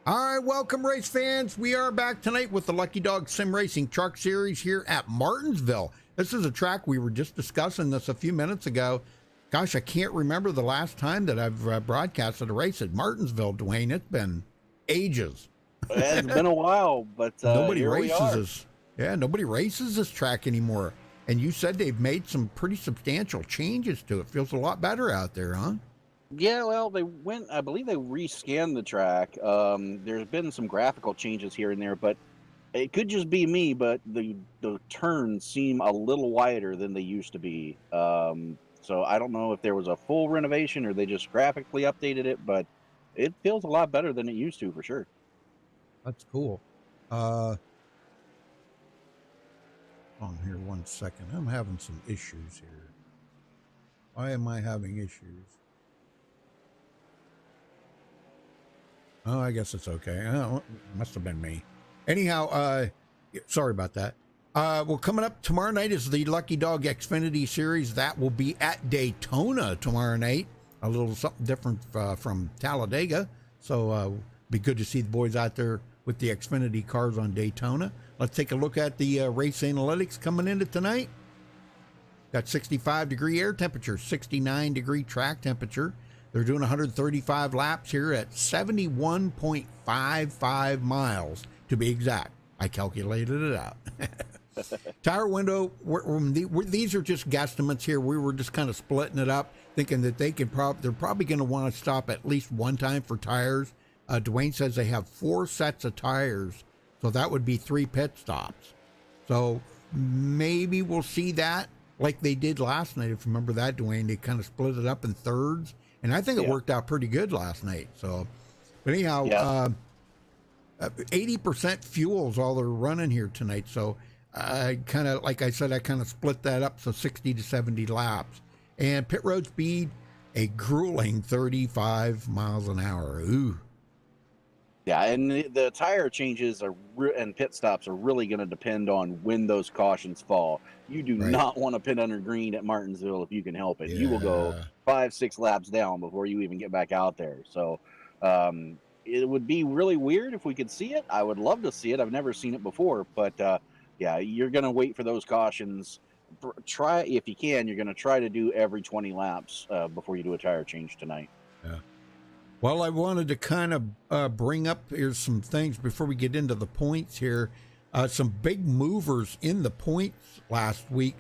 All right, welcome race fans. We are back tonight with the Lucky Dog Sim Racing Truck Series here at Martinsville. This is a track we were just discussing this a few minutes ago. Gosh, I can't remember the last time that I've broadcasted a race at Martinsville, Dwayne. It's been ages. It's been a while, but nobody races this. Yeah, nobody races this track anymore. And you said they've made some pretty substantial changes to it. Feels a lot better out there, huh? Yeah, well, they went. I believe they rescanned the track. There's been some graphical changes here and there, but it could just be me. But the turns seem a little wider than they used to be. So I don't know if there was a full renovation or they just graphically updated it, but it feels a lot better than it used to for sure. That's cool. On here 1 second. I'm having some issues here. Why am I having issues? Oh, I guess it's okay. Oh, must have been me. Anyhow, sorry about that. Well, coming up tomorrow night is the Lucky Dog Xfinity Series. That will be at Daytona tomorrow night. A little something different from Talladega. So be good to see the boys out there with the Xfinity cars on Daytona. Let's take a look at the race analytics coming into tonight. Got 65-degree air temperature, 69-degree track temperature. They're doing 135 laps here at 71.55 miles, to be exact. I calculated it out. Tire window, these are just guesstimates here. We were just kind of splitting it up, thinking that they're probably going to want to stop at least one time for tires. Dwayne says they have 4 sets of tires, so that would be 3 pit stops. So maybe we'll see that like they did last night. If you remember that, Dwayne, they kind of split it up in thirds. And I think it worked out pretty good last night. So, but anyhow, 80% fuel is all they're running here tonight. So I kind of, like I said, I kind of split that up. So 60 to 70 laps. And pit road speed, a grueling 35 miles an hour. Ooh. Yeah, and the tire changes and pit stops are really going to depend on when those cautions fall. You do not want to pit under green at Martinsville if you can help it. Yeah. You will go 5-6 laps down before you even get back out there. So it would be really weird if we could see it. I would love to see it. I've never seen it before, but yeah, you're going to wait for those cautions. Try, if you can, you're going to try to do every 20 laps before you do a tire change tonight. Yeah. Well, I wanted to kind of bring up here's some things before we get into the points here. Some big movers in the points last week.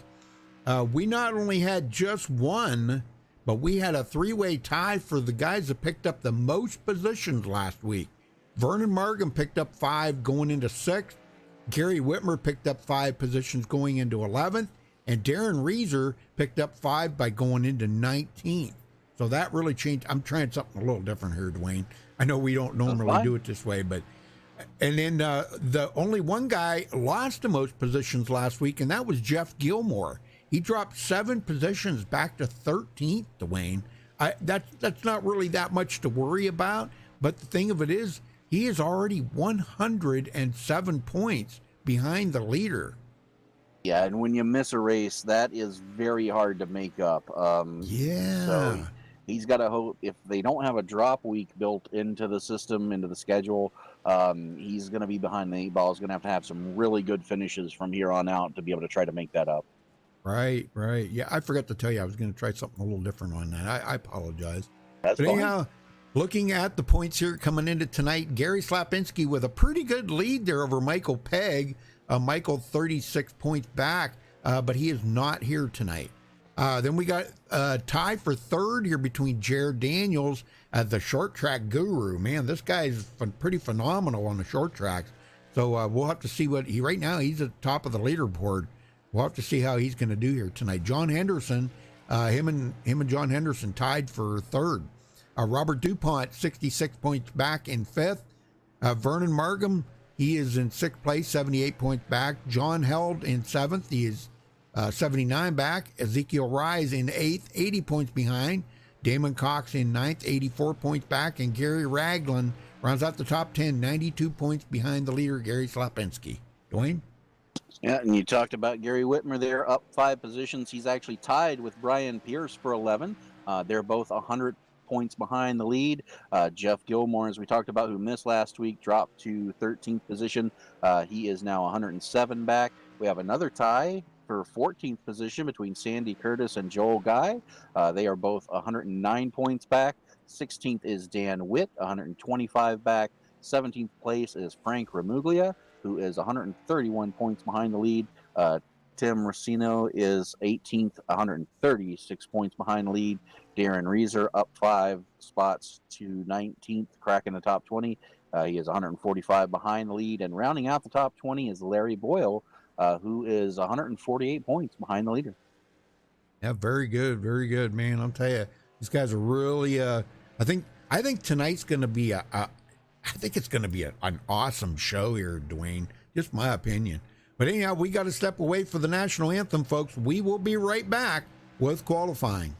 We not only had just one, but we had a 3-way tie for the guys that picked up the most positions last week. Vernon Markham picked up 5 going into 6th. Gary Whitmer picked up 5 positions going into 11th. And Darren Reeser picked up 5 by going into 19th. So that really changed. I'm trying something a little different here, Dwayne. I know we don't normally do it this way, but and then the only one guy lost the most positions last week, and that was Jeff Gilmore. He dropped 7 positions back to 13th, Dwayne. That's not really that much to worry about, but the thing of it is, he is already 107 points behind the leader. Yeah, and when you miss a race, that is very hard to make up. So he's got to hope if they don't have a drop week built into the system, into the schedule, he's going to be behind the 8 ball. He's going to have some really good finishes from here on out to be able to try to make that up. Right. Yeah, I forgot to tell you I was going to try something a little different on that. I apologize. That's fine. Anyhow, looking at the points here coming into tonight, Gary Slapinski with a pretty good lead there over Michael Pegg. Michael 36 points back, but he is not here tonight. Then we got a tie for 3rd here between Jared Daniels, the short track guru. Man, this guy is pretty phenomenal on the short tracks. So we'll have to see what right now he's at the top of the leaderboard. We'll have to see how he's going to do here tonight. John Henderson, him and John Henderson tied for 3rd. Robert DuPont 66 points back in 5th. Vernon Markham, he is in 6th place, 78 points back. John Held in 7th. He is 79 back. Ezekiel Rise in 8th, 80 points behind. Damon Cox in 9th, 84 points back. And Gary Ragland rounds out the top 10, 92 points behind the leader, Gary Slapinski. Dwayne? Yeah, and you talked about Gary Whitmer there, up 5 positions. He's actually tied with Brian Pierce for 11. They're both 100 points behind the lead. Jeff Gilmore, as we talked about, who missed last week, dropped to 13th position. He is now 107 back. We have another tie for 14th position between Sandy Curtis and Joel Guy. They are both 109 points back. 16th is Dan Witt, 125 back. 17th place is Frank Remuglia, who is 131 points behind the lead. Tim Racino is 18th, 136 points behind the lead. Darren Reeser up 5 spots to 19th, cracking the top 20. He is 145 behind the lead. And rounding out the top 20 is Larry Boyle, who is 148 points behind the leader. Yeah, very good, man. I'll tell you, these guys are really. I think tonight's going to be I think it's going to be an awesome show here, Dwayne. Just my opinion. But anyhow, we got to step away for the national anthem, folks. We will be right back with qualifying.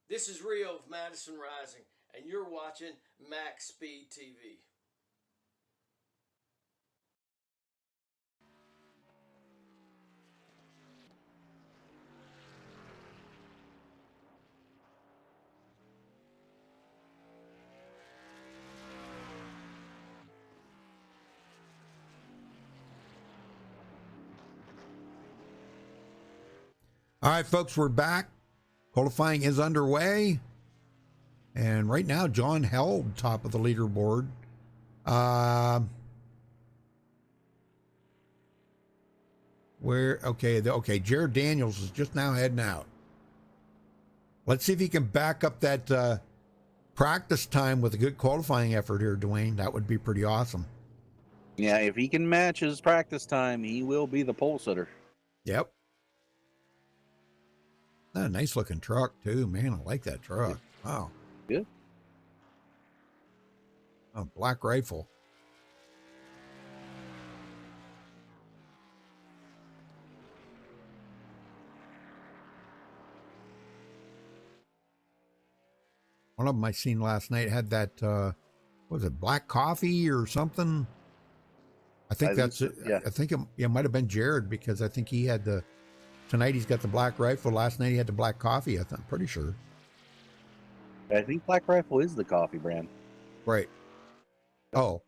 This is Rio of Madison Rising, and you're watching MaxspeedTV. All right, folks, we're back. Qualifying is underway. And right now, John held top of the leaderboard. Okay, Jared Daniels is just now heading out. Let's see if he can back up that practice time with a good qualifying effort here, Dwayne. That would be pretty awesome. Yeah, if he can match his practice time, he will be the pole sitter. Yep. A nice looking truck too, man. I like that truck. Wow. Good. Oh, Black Rifle. One of them I seen last night had that, was it black coffee or something? I think that's it. Yeah. I think it might have been Jared, because I think he had tonight he's got the Black Rifle. Last night he had the black coffee, I'm pretty sure. I think Black Rifle is the coffee brand. Right. Oh.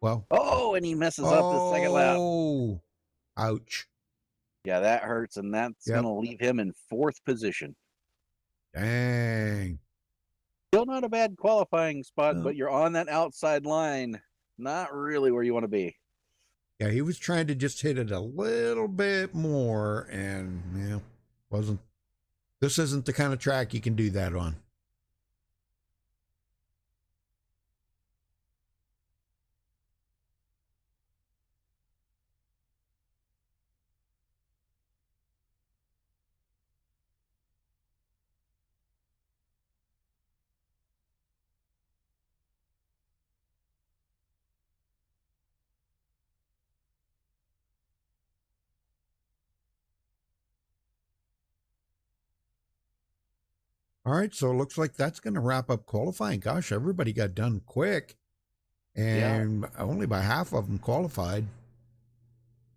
Well. Oh, and he messes up the second lap. Oh. Ouch. Yeah, that hurts, and that's going to leave him in 4th position. Dang. Still not a bad qualifying spot, but you're on that outside line. Not really where you want to be. Yeah, he was trying to just hit it a little bit more, and wasn't. This isn't the kind of track you can do that on. All right, so it looks like that's going to wrap up qualifying. Gosh, everybody got done quick, and only by half of them qualified.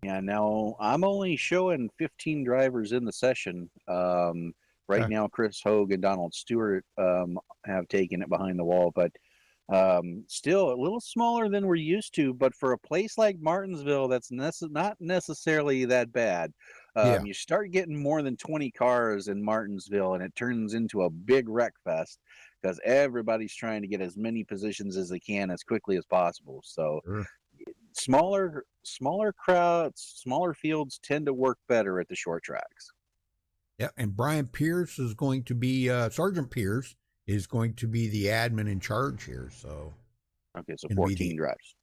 Yeah, now I'm only showing 15 drivers in the session. Right now, Chris Hogue and Donald Stewart have taken it behind the wall, but still a little smaller than we're used to. But for a place like Martinsville, that's not necessarily that bad. You start getting more than 20 cars in Martinsville, and it turns into a big wreck fest because everybody's trying to get as many positions as they can as quickly as possible. So smaller crowds, smaller fields tend to work better at the short tracks. Yeah, and Brian Pierce is going to be Sergeant Pierce is going to be the admin in charge here. So okay, so 14 drives.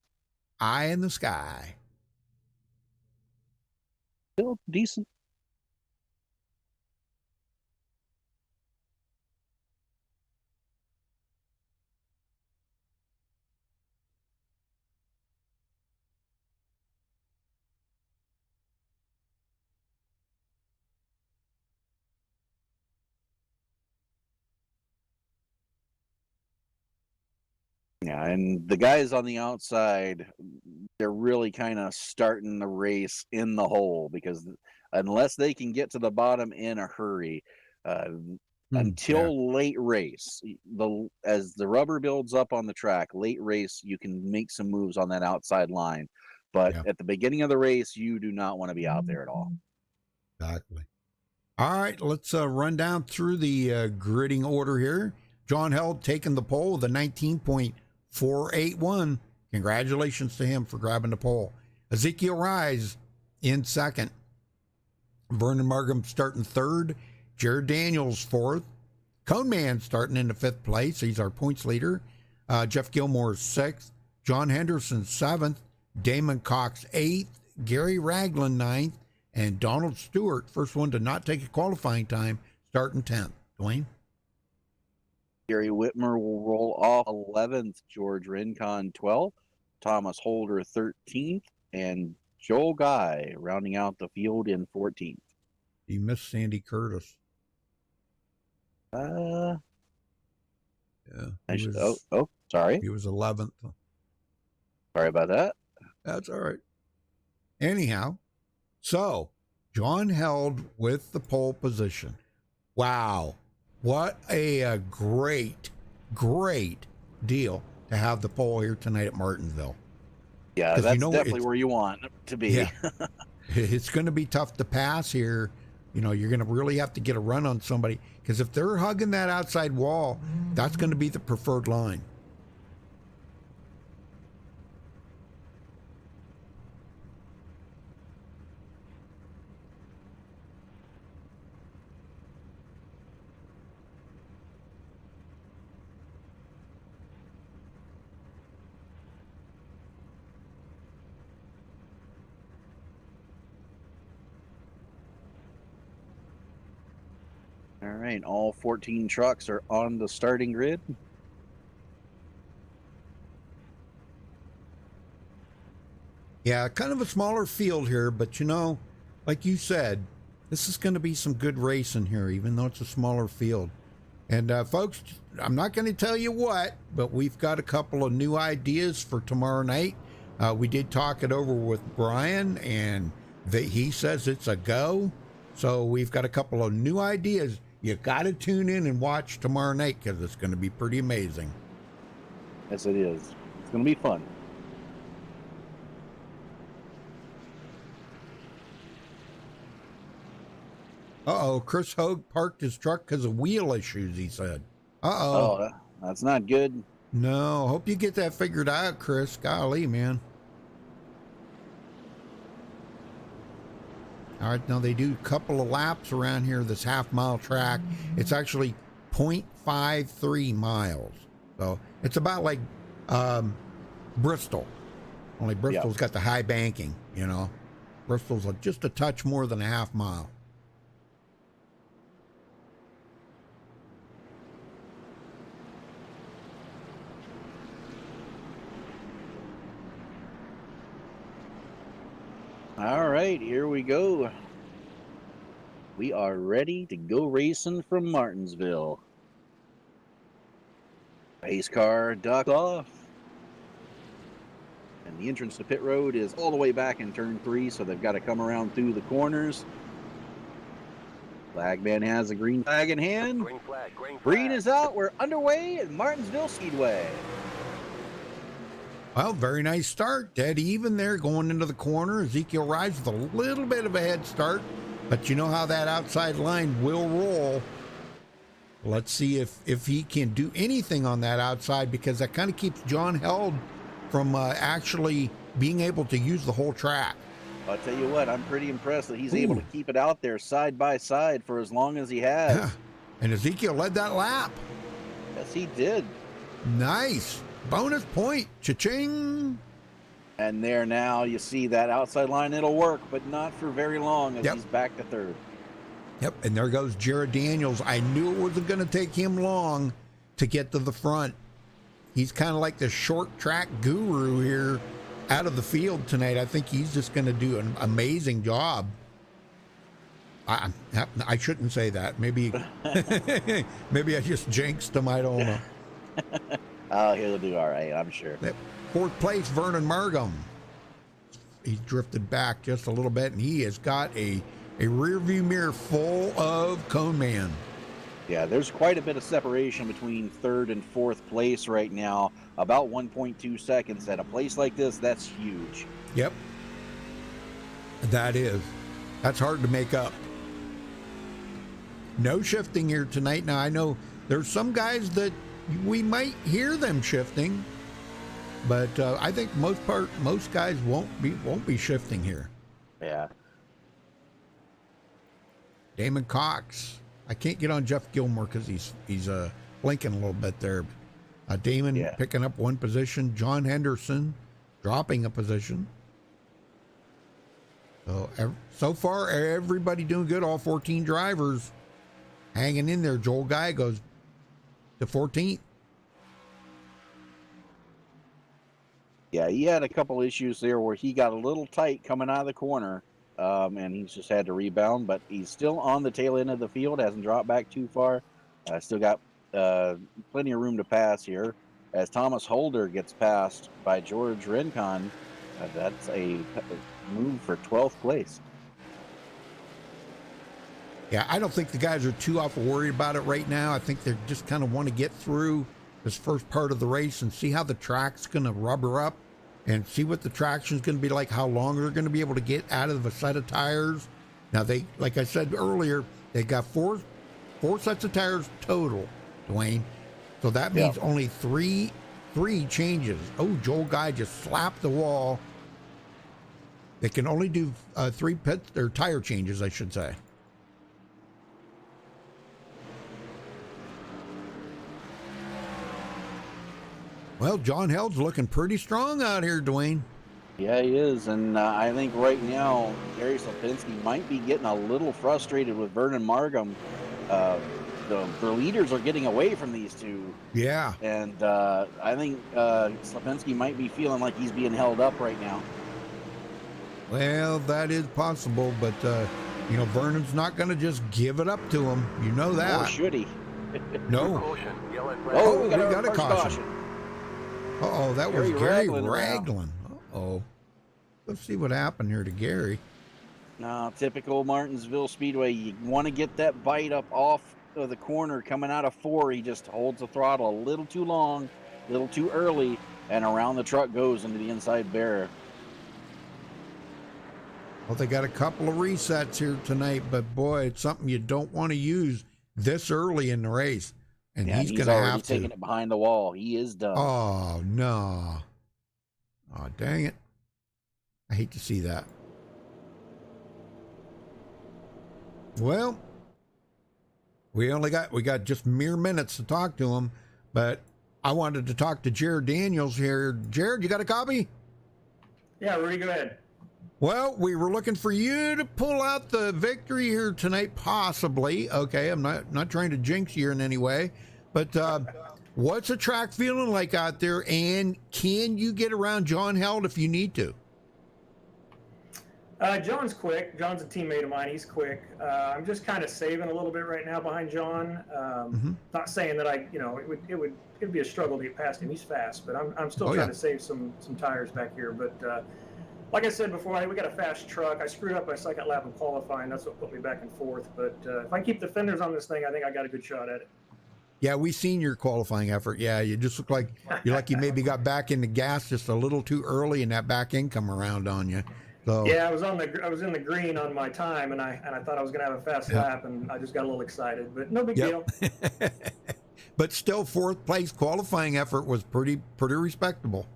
Eye in the sky. Still decent. Yeah, and the guys on the outside, they're really kind of starting the race in the hole because unless they can get to the bottom in a hurry, until late race, as the rubber builds up on the track, late race, you can make some moves on that outside line. But at the beginning of the race, you do not want to be out there at all. Exactly. All right, let's run down through the gridding order here. John Held taking the pole with a 19.481. Congratulations to him for grabbing the pole. Ezekiel Rise in second. Vernon Markham starting third. Jared Daniels fourth. Coneman starting in the 5th place. He's our points leader. Jeff Gilmore 6th. John Henderson 7th. Damon Cox 8th. Gary Ragland 9th. And Donald Stewart, first one to not take a qualifying time, starting 10th. Dwayne? Gary Whitmer will roll off 11th. George Rincon 12th. Thomas Holder 13th. And Joel Guy rounding out the field in 14th. You missed Sandy Curtis. Yeah. Was, sorry. He was 11th. Sorry about that. That's all right. Anyhow, so John Held with the pole position. Wow. What a great deal to have the pole here tonight at Martinsville. Yeah, that's definitely where you want to be. Yeah. It's going to be tough to pass here You know, you're going to really have to get a run on somebody, because if they're hugging that outside wall, that's going to be the preferred line. All right, all 14 trucks are on the starting grid. Yeah, kind of a smaller field here, but you know, like you said, this is going to be some good racing here, even though it's a smaller field. And folks, I'm not going to tell you what, but we've got a couple of new ideas for tomorrow night. We did talk it over with Brian, and he says it's a go. So we've got a couple of new ideas. You got to tune in and watch tomorrow night, because it's going to be pretty amazing. Yes, it is. It's going to be fun. Uh-oh, Chris Hogue parked his truck because of wheel issues, he said. Uh-oh. Oh, that's not good. No, hope you get that figured out, Chris. Golly, man. All right, now they do a couple of laps around here, this half-mile track. It's actually 0.53 miles. So it's about like Bristol. Only Bristol's got the high banking, you know. Bristol's just a touch more than a half mile. All right, here we go. We are ready to go racing from Martinsville. Pace car ducked off. And the entrance to pit road is all the way back in turn 3, so they've got to come around through the corners. Flagman has a green flag in hand. Green flag, green flag. Green is out. We're underway at Martinsville Speedway. Well, very nice start. Dead even there going into the corner. Ezekiel rides with a little bit of a head start, but you know how that outside line will roll. Let's see if he can do anything on that outside, because that kind of keeps John Held from actually being able to use the whole track. I'll tell you what, I'm pretty impressed that he's able to keep it out there side by side for as long as he has. And Ezekiel led that lap. Yes, he did. Nice. Bonus point. Cha-ching. And there now you see that outside line. It'll work, but not for very long, as he's back to third. Yep, and there goes Jared Daniels. I knew it wasn't going to take him long to get to the front. He's kind of like the short track guru here out of the field tonight. I think he's just going to do an amazing job. I shouldn't say that. Maybe maybe I just jinxed him. I don't know. Oh, he'll do all right, I'm sure. Fourth place, Vernon Margam. He's drifted back just a little bit, and he has got a rear view mirror full of Cone Man. Yeah, there's quite a bit of separation between third and fourth place right now. About 1.2 seconds. At a place like this, that's huge. Yep. That is. That's hard to make up. No shifting here tonight. Now, I know there's some guys that we might hear them shifting, but I think most guys won't be shifting here. Yeah. Damon Cox. I can't get on Jeff Gilmore because he's blinking a little bit there. Damon picking up one position. John Henderson dropping a position. So far, everybody doing good. All 14 drivers hanging in there. Joel Guy goes to 14th. Yeah, he had a couple issues there where he got a little tight coming out of the corner, and he's just had to rebound, but he's still on the tail end of the field, hasn't dropped back too far. Still got plenty of room to pass here. As Thomas Holder gets passed by George Rincon, that's a move for 12th place. Yeah, I don't think the guys are too awful worried about it right now. I think they just kind of want to get through this first part of the race and see how the track's going to rubber up and see what the traction's going to be like, how long they're going to be able to get out of a set of tires. Now they, like I said earlier, they got four sets of tires total, Dwayne. So that means only three changes. Oh, Joel Guy just slapped the wall. They can only do 3 pit or tire changes, I should say. Well, John Held's looking pretty strong out here, Dwayne. Yeah, he is, and I think right now Gary Slapinski might be getting a little frustrated with Vernon Markham. The leaders are getting away from these two. Yeah. And I think Slapinski might be feeling like he's being held up right now. Well, that is possible, but, you know, Vernon's not going to just give it up to him. You know that. Or should he? No. Oh, we got a caution. Uh-oh, that was Gary Ragland. Uh-oh. Let's see what happened here to Gary. No, typical Martinsville Speedway. You want to get that bite up off of the corner coming out of 4. He just holds the throttle a little too long, a little too early, and around the truck goes into the inside barrier. Well, they got a couple of resets here tonight, but boy, it's something you don't want to use this early in the race. And yeah, he's going to have to. Taking it behind the wall. He is done. Oh, no. Oh, dang it. I hate to see that. Well, we got just mere minutes to talk to him, but I wanted to talk to Jared Daniels here. Jared, you got a copy? Yeah, Rudy, go ahead. Well, we were looking for you to pull out the victory here tonight, possibly. Okay, I'm not trying to jinx you in any way, but what's the track feeling like out there, and can you get around John Held if you need to? John's quick. John's a teammate of mine. He's quick. I'm just kind of saving a little bit right now behind John. Not saying that it would be a struggle to get past him. He's fast, but I'm still trying to save some tires back here. But like I said before, we got a fast truck. I screwed up my second lap in qualifying. That's what put me back and forth. But if I keep the fenders on this thing, I think I got a good shot at it. Yeah, we seen your qualifying effort. Yeah, you just look like you maybe got back in the gas just a little too early, and that back end come around on you. So, yeah, I was in the green on my time, and I thought I was going to have a fast lap, and I just got a little excited. But no big deal. But still, 4th place qualifying effort was pretty respectable.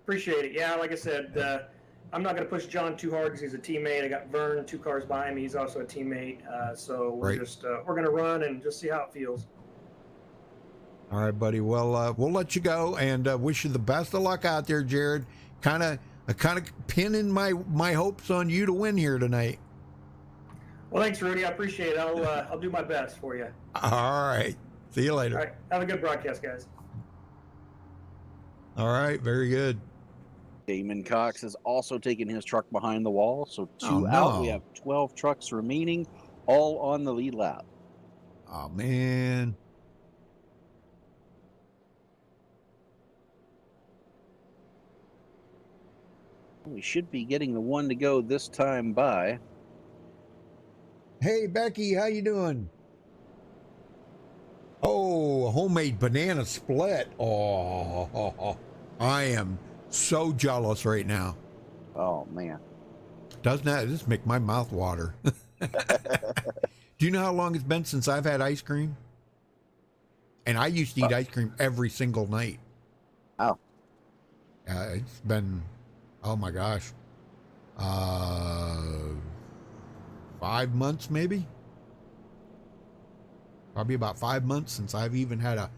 Appreciate it. Yeah, like I said, I'm not going to push John too hard because he's a teammate. I got Vern 2 cars behind me. He's also a teammate. So we're going to run and just see how it feels. All right, buddy. Well, we'll let you go and wish you the best of luck out there, Jared. Kind of pinning my hopes on you to win here tonight. Well, thanks, Rudy. I appreciate it. I'll do my best for you. All right. See you later. All right. Have a good broadcast, guys. All right. Very good. Damon Cox has also taken his truck behind the wall, so 2 out. We have 12 trucks remaining, all on the lead lap. Oh, man. We should be getting the one to go this time by. Hey, Becky, how you doing? Oh, a homemade banana split. Oh, I am so jealous right now. Oh, man. Doesn't that just make my mouth water? Do you know how long it's been since I've had ice cream? And I used to eat ice cream every single night. Oh. It's been... Oh my gosh. 5 months maybe? Probably about 5 months since I've even had a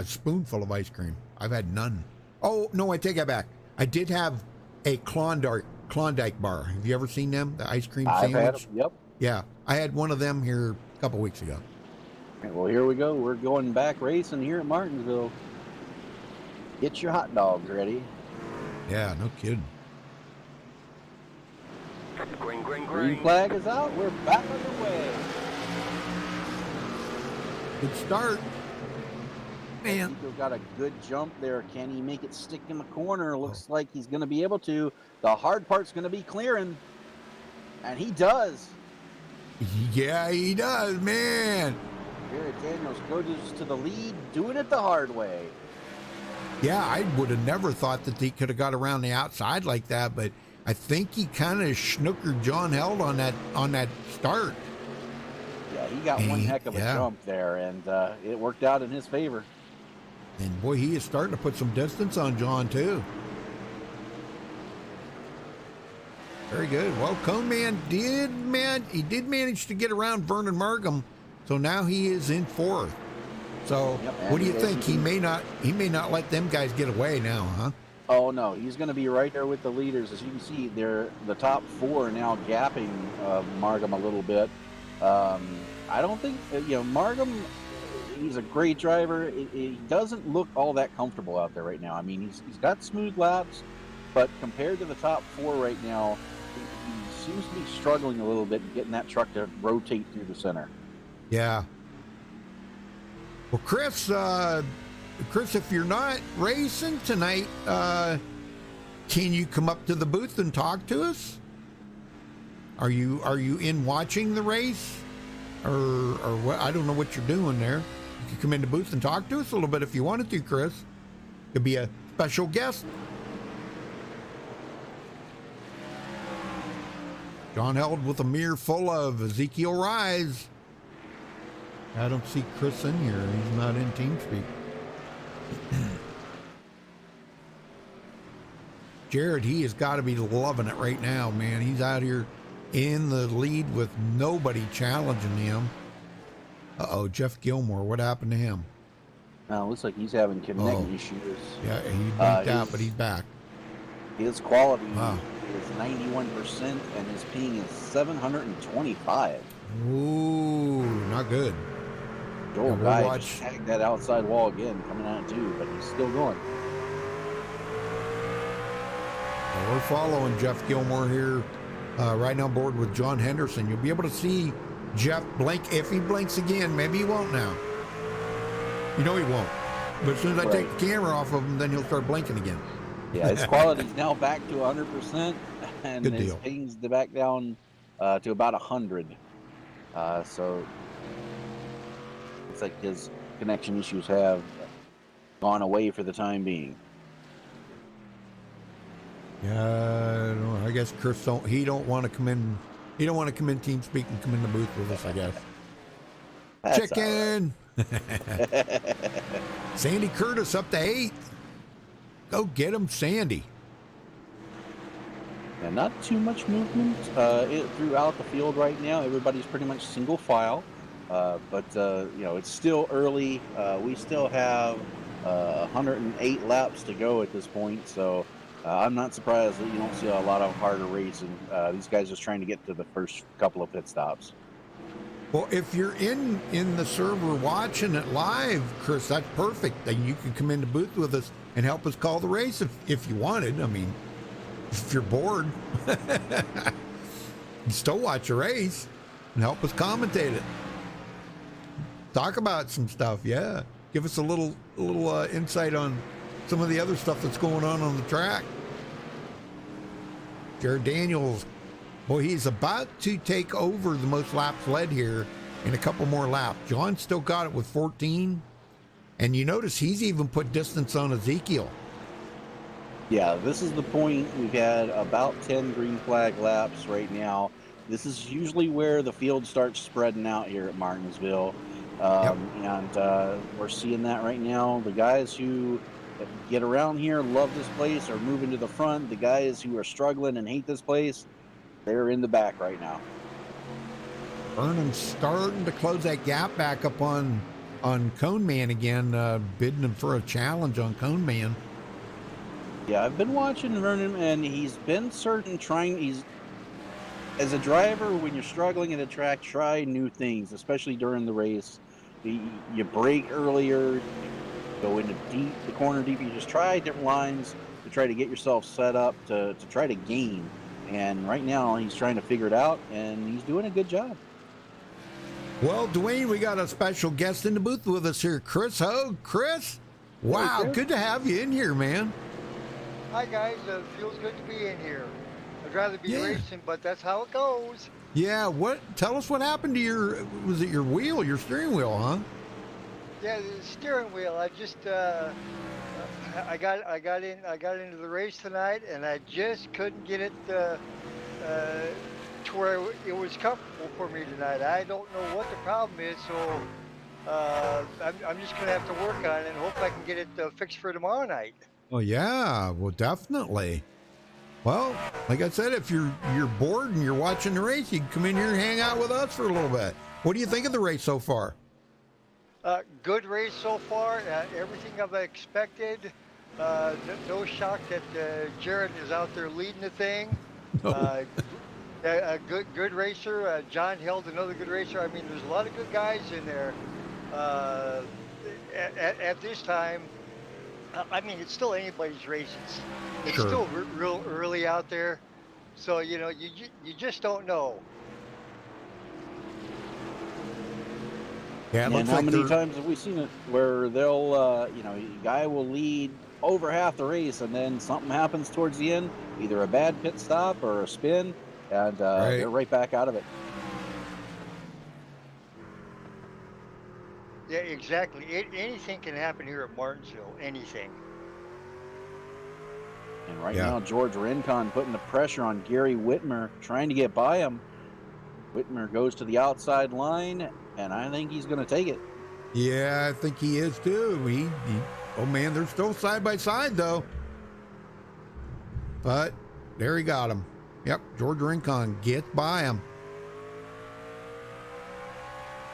spoonful of ice cream. I've had none. Oh, no, I take that back. I did have a Klondike bar. Have you ever seen them? The ice cream sandwich? I've had them, yep. Yeah, I had one of them here a couple weeks ago. Right, well, here we go. We're going back racing here at Martinsville. Get your hot dogs ready. Yeah, no kidding. Green flag is out. We're back underway. Good start. Man. He's got a good jump there. Can he make it stick in the corner? Looks like he's going to be able to. The hard part's going to be clearing. And he does. Yeah, he does, man. Jared Daniels goes to the lead, doing it the hard way. Yeah, I would have never thought that he could have got around the outside like that, but I think he kind of snookered John Held on that start. Yeah, he got one heck of a jump there, and it worked out in his favor. And boy, he is starting to put some distance on John too. Very good. Well, Cone Man did manage to get around Vernon Markham, so now he is in fourth. So what do you think? He may not let them guys get away now, huh? Oh no, he's going to be right there with the leaders. As you can see, the top four are now gapping Markham a little bit. I don't think Markham. He's a great driver. He doesn't look all that comfortable out there right now. I mean, he's got smooth laps, but compared to the top four right now, he seems to be struggling a little bit in getting that truck to rotate through the center. Yeah. Well, Chris, if you're not racing tonight, can you come up to the booth and talk to us? Are you in watching the race, or what? I don't know what you're doing there. You can come in the booth and talk to us a little bit if you wanted to, Chris. Could be a special guest. John Held with a mirror full of Ezekiel Rise. I don't see Chris in here. He's not in TeamSpeak. Jared, he has got to be loving it right now, man. He's out here in the lead with nobody challenging him. Uh-oh, Jeff Gilmore, what happened to him? Now, looks like he's having connecting issues. Yeah, he blinked out, but he's back. His quality is 91%, and his ping is 725. Ooh, not good. Joel Guy just tagged that outside wall again, coming out too, but he's still going. Well, we're following Jeff Gilmore here right now, board with John Henderson. You'll be able to see Jeff blink. If he blinks again, maybe he won't now. You know he won't. But as soon as I take the camera off of him, then he'll start blinking again. Yeah, his quality's now back to 100%, and good his deal. ping's back down to about 100. So it's like his connection issues have gone away for the time being. Yeah, I guess Chris don't want to come in. He don't want to come in TeamSpeak and come in the booth with us, I guess. That's Chicken. Right. Sandy Curtis up to 8th. Go get him, Sandy. And not too much movement throughout the field right now. Everybody's pretty much single file. But it's still early. We still have 108 laps to go at this point. So I'm not surprised that you don't see a lot of harder racing. These guys just trying to get to the first couple of pit stops. Well, if you're in the server watching it live, Chris, that's perfect. Then you can come in the booth with us and help us call the race if you wanted. I mean, if you're bored, you can still watch a race and help us commentate it. Talk about some stuff, yeah. Give us a little insight on some of the other stuff that's going on the track. Jared Daniels, boy, he's about to take over the most laps led here in a couple more laps. John still got it with 14. And you notice he's even put distance on Ezekiel. Yeah, this is the point. We've had about 10 green flag laps right now. This is usually where the field starts spreading out here at Martinsville. And we're seeing that right now. The guys who get around here, love this place, are moving to the front. The guys who are struggling and hate this place, they're in the back right now. Vernon's starting to close that gap back up on Cone Man again, bidding him for a challenge on Cone Man. Yeah, I've been watching Vernon, and he's been as a driver, when you're struggling at a track, try new things, especially during the race. You brake earlier, you go into the corner deep, you just try different lines to try to get yourself set up to try to gain. And right now, he's trying to figure it out, and he's doing a good job. Well, Dwayne, we got a special guest in the booth with us here, Chris Hogue. Chris, wow, Chris. Good to have you in here, man. Hi, guys. Feels good to be in here. I'd rather be racing, but that's how it goes. Yeah, tell us what happened to was it your steering wheel, huh? Yeah, the steering wheel. I just I got into the race tonight, and I just couldn't get it to where it was comfortable for me tonight. I don't know what the problem is, so I'm just gonna have to work on it and hope I can get it fixed for tomorrow night. Oh yeah, well definitely. Well, like I said, if you're bored and you're watching the race, you can come in here and hang out with us for a little bit. What do you think of the race so far? Good race so far. Everything I've expected. No shock that Jared is out there leading the thing. No. A good racer. John held another good racer. I mean, there's a lot of good guys in there. At this time, I mean, it's still anybody's races. It's Sure. still real early out there, so you know, you just don't know. Yeah, it And looks how like many they're- times have we seen it where they'll, you know, a guy will lead over half the race and then something happens towards the end, either a bad pit stop or a spin, and they're right back out of it. Yeah, exactly. Anything can happen here at Martinsville. Anything. And right Yeah. now, George Rincon putting the pressure on Gary Whitmer, trying to get by him. Whitmer goes to the outside line, and I think he's going to take it. Yeah, I think he is too. Oh man, they're still side by side though. But there he got him. Yep, George Rincon gets by him.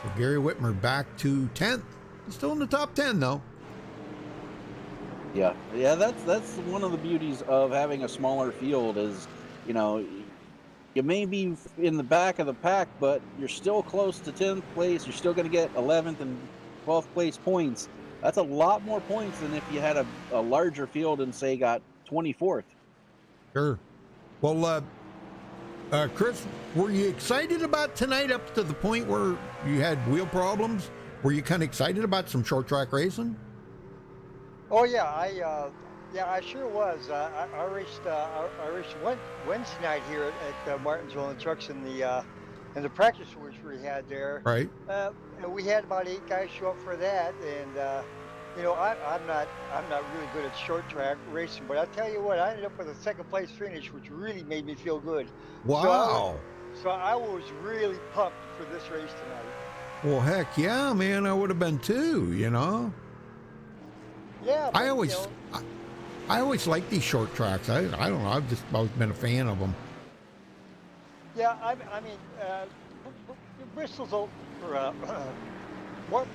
So Gary Whitmer back to 10th. He's still in the top 10 though. Yeah, that's one of the beauties of having a smaller field is, you know, you may be in the back of the pack, but you're still close to 10th place. You're still going to get 11th and 12th place points. That's a lot more points than if you had a larger field and say got 24th. Sure. Well, Chris, were you excited about tonight up to the point where you had wheel problems? Were you kind of excited about some short track racing? Oh yeah, I sure was. I raced Wednesday night here at Martinsville in trucks in the practice which we had there. Right. And we had about 8 guys show up for that, and you know, I'm not really good at short track racing, but I tell you what, I ended up with a second place finish, which really made me feel good. Wow. So I was really pumped for this race tonight. Well, heck yeah, man. I would have been too, you know. Yeah. But, I always like these short tracks. I don't know. I've just always been a fan of them. Yeah, I mean, Bristol's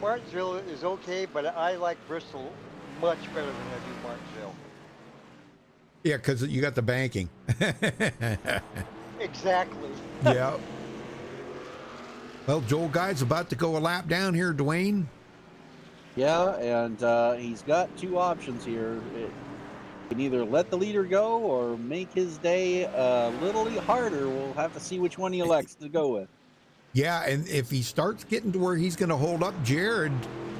Martinsville is okay, but I like Bristol much better than I do Martinsville. Yeah, because you got the banking. Exactly. Yeah. Well, Joel Guy's about to go a lap down here, Dwayne. Yeah, and he's got 2 options here. He can either let the leader go or make his day a little harder. We'll have to see which one he elects to go with. Yeah, and if he starts getting to where he's going to hold up Jared,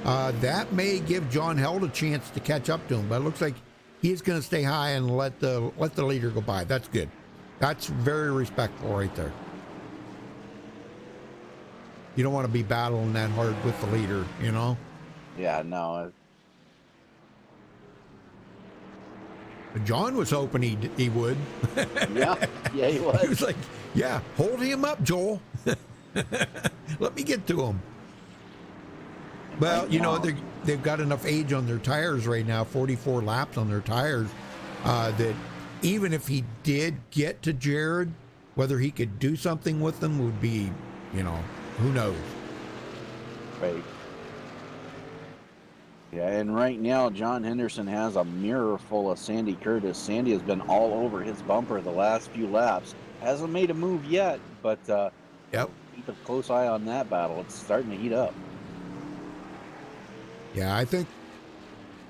that may give John Held a chance to catch up to him. But it looks like he's going to stay high and let the leader go by. That's good. That's very respectful right there. You don't want to be battling that hard with the leader, you know? Yeah, no. John was hoping he would. Yeah, he was. He was like, yeah, hold him up, Joel. Let me get to him. Well, you know, they've got enough age on their tires right now, 44 laps on their tires, that even if he did get to Jared, whether he could do something with them would be, you know, who knows? Right. Yeah, and right now, John Henderson has a mirror full of Sandy Curtis. Sandy has been all over his bumper the last few laps. Hasn't made a move yet, but Yep. keep a close eye on that battle. It's starting to heat up. Yeah, I think.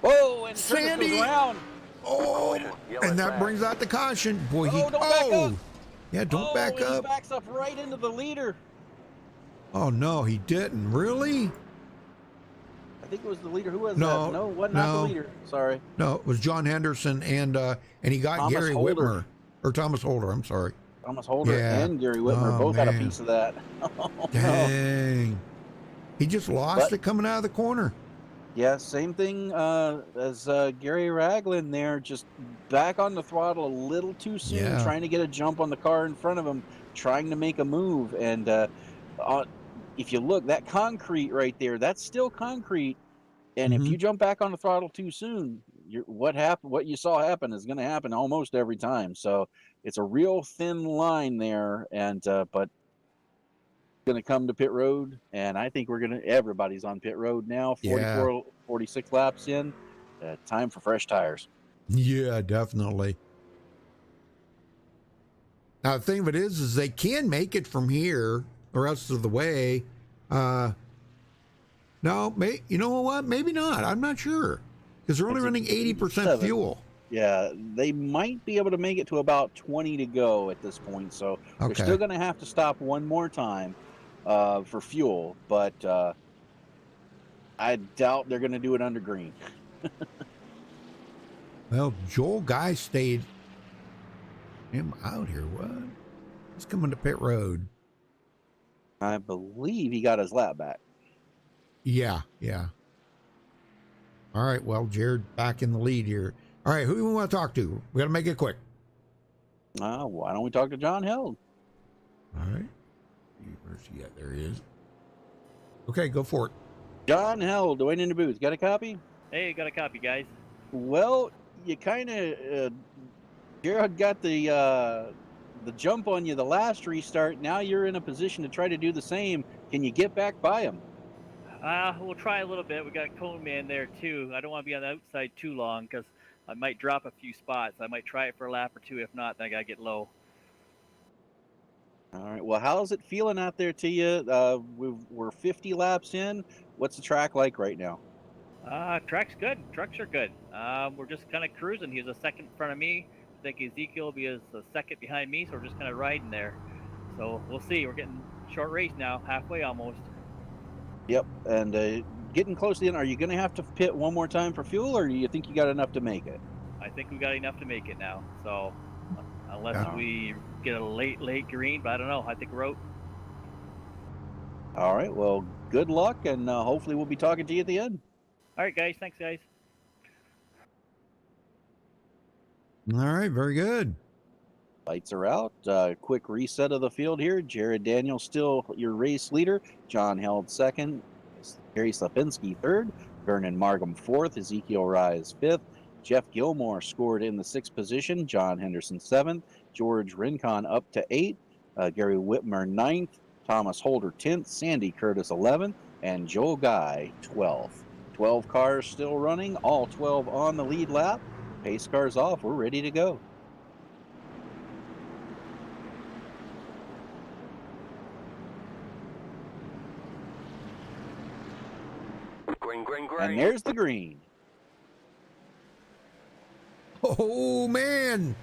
Whoa, and Sandy! Curtis goes around. Oh, and that brings out the caution. Boy, Oh, don't back up. Yeah, don't back He up. backs up right into the leader. Oh, no, he didn't. Really? I think it was the leader. Who was No, that? No, not no. the leader. Sorry. No, it was John Henderson and he got Thomas Gary Holder. Whitmer. Or Thomas Holder, I'm sorry. Thomas Holder Yeah. and Gary Whitmer Oh, both had a man. piece of that. Oh, no. Dang. He just lost But- it coming out of the corner. Yeah, same thing as Gary Ragland there, just back on the throttle a little too soon, Yeah. trying to get a jump on the car in front of him, trying to make a move. And if you look, that concrete right there, that's still concrete. And if you jump back on the throttle too soon, what you saw happen is going to happen almost every time. So it's a real thin line there. And but going to come to pit road, and I think everybody's on pit road now. 44, 46 laps in. Time for fresh tires. Yeah, definitely. Now the thing of it is they can make it from here the rest of the way. No, you know what? Maybe not. I'm not sure because they're only running 80% fuel. Yeah, they might be able to make it to about 20 to go at this point. So they're still going to have to stop one more time for fuel, but I doubt they're going to do it under green. Well, Joel Guy stayed him out here. What? He's coming to pit road. I believe he got his lap back. Yeah. All right, well, Jared back in the lead here. All right, who do we want to talk to? We got to make it quick. Why don't we talk to John Held? All right. Where's he at? There he is. Okay, go for it. John Held, Dwayne in the booth. Got a copy? Hey, got a copy, guys. Well, you kind of, Jared got the jump on you the last restart. Now you're in a position to try to do the same. Can you get back by him? We'll try a little bit. We got Cone Man there too. I don't want to be on the outside too long because I might drop a few spots. I might try it for a lap or two. If not, then I gotta get low. All right. Well, how's it feeling out there to you? We're 50 laps in. What's the track like right now? Track's good. Trucks are good. We're just kind of cruising. He's a second in front of me. I think Ezekiel will be a second behind me, so we're just kind of riding there. So we'll see. We're getting short race now, halfway almost. Yep. And getting close to the end, are you going to have to pit one more time for fuel, or do you think you got enough to make it? I think we got enough to make it now. So unless we get a late green, but I don't know. I think we're out. All right. Well, good luck, and hopefully we'll be talking to you at the end. All right, guys. Thanks, guys. All right, very good. Lights are out. Quick reset of the field here. Jared Daniels still your race leader. John Held second. Gary Slapinski third. Vernon Markham fourth. Ezekiel Rise fifth. Jeff Gilmore scored in the sixth position. John Henderson seventh. George Rincon up to eighth. Gary Whitmer ninth. Thomas Holder 10th. Sandy Curtis 11th. And Joel Guy 12th. 12 cars still running. All 12 on the lead lap. Pace cars off. We're ready to go. Green. And there's the green. Oh, man.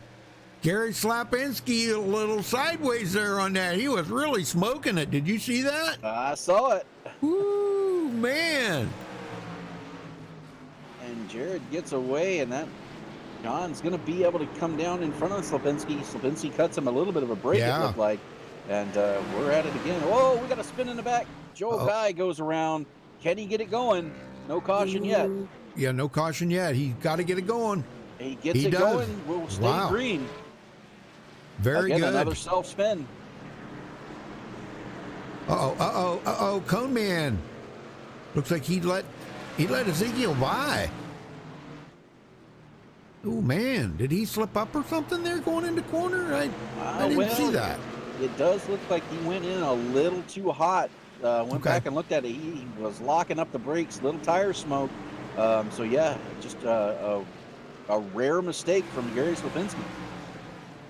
Gary Slapinski a little sideways there on that. He was really smoking it. Did you see that? I saw it. Ooh, man. And Jared gets away, and that John's going to be able to come down in front of Slapinski. Slapinski cuts him a little bit of a break, it looked like. And we're at it again. Whoa, we got a spin in the back. Joel Guy goes around. Can he get it going? No caution yet. Yeah, no caution yet. He's got to get it going. He gets it going. We'll stay green. Very Again, good. Another self-spin. Uh-oh. Cone Man. Looks like he let Ezekiel by. Oh, man. Did he slip up or something there going into corner? I didn't see that. It does look like he went in a little too hot. Went back and looked at it. He was locking up the brakes, little tire smoke. So, yeah, just a rare mistake from Gary Slapinski.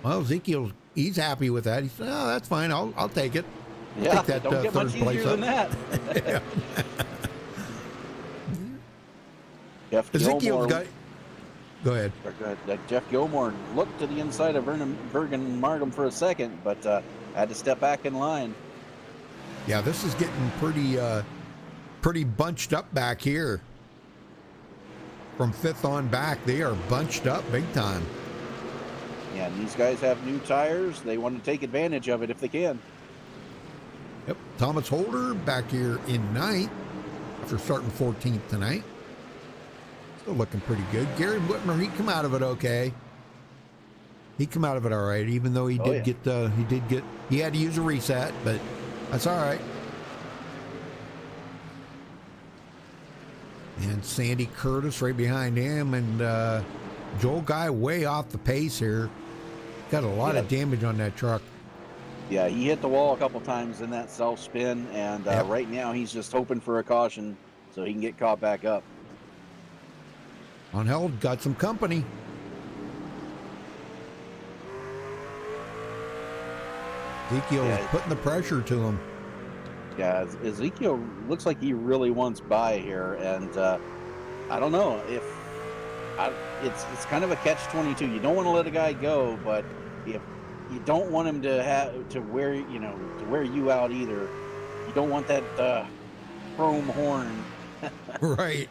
Well, Ezekiel, he's happy with that. He said, "Oh, that's fine. I'll take it. Yeah, take that, don't get much easier than that." Jeff Ezekiel's Gilmore, got. Go ahead. Jeff Gilmore looked to the inside of Bergen Markham for a second, but had to step back in line. Yeah, this is getting pretty bunched up back here. From fifth on back, they are bunched up big time. Yeah, and these guys have new tires. They want to take advantage of it if they can. Yep, Thomas Holder back here in ninth after starting 14th tonight. Still looking pretty good. Gary Whitmer, he come out of it okay. He come out of it all right, even though he did he had to use a reset, but that's all right. And Sandy Curtis right behind him, and Joel Guy way off the pace here. Got a lot of damage on that truck. Yeah, he hit the wall a couple times in that self spin, and right now he's just hoping for a caution so he can get caught back up. On Held got some company. Ezekiel is putting the pressure to him. Yeah, Ezekiel looks like he really wants by here, and I don't know if it's kind of a catch-22. You don't want to let a guy go, but if you don't want him to wear you out either. You don't want that chrome horn. Right.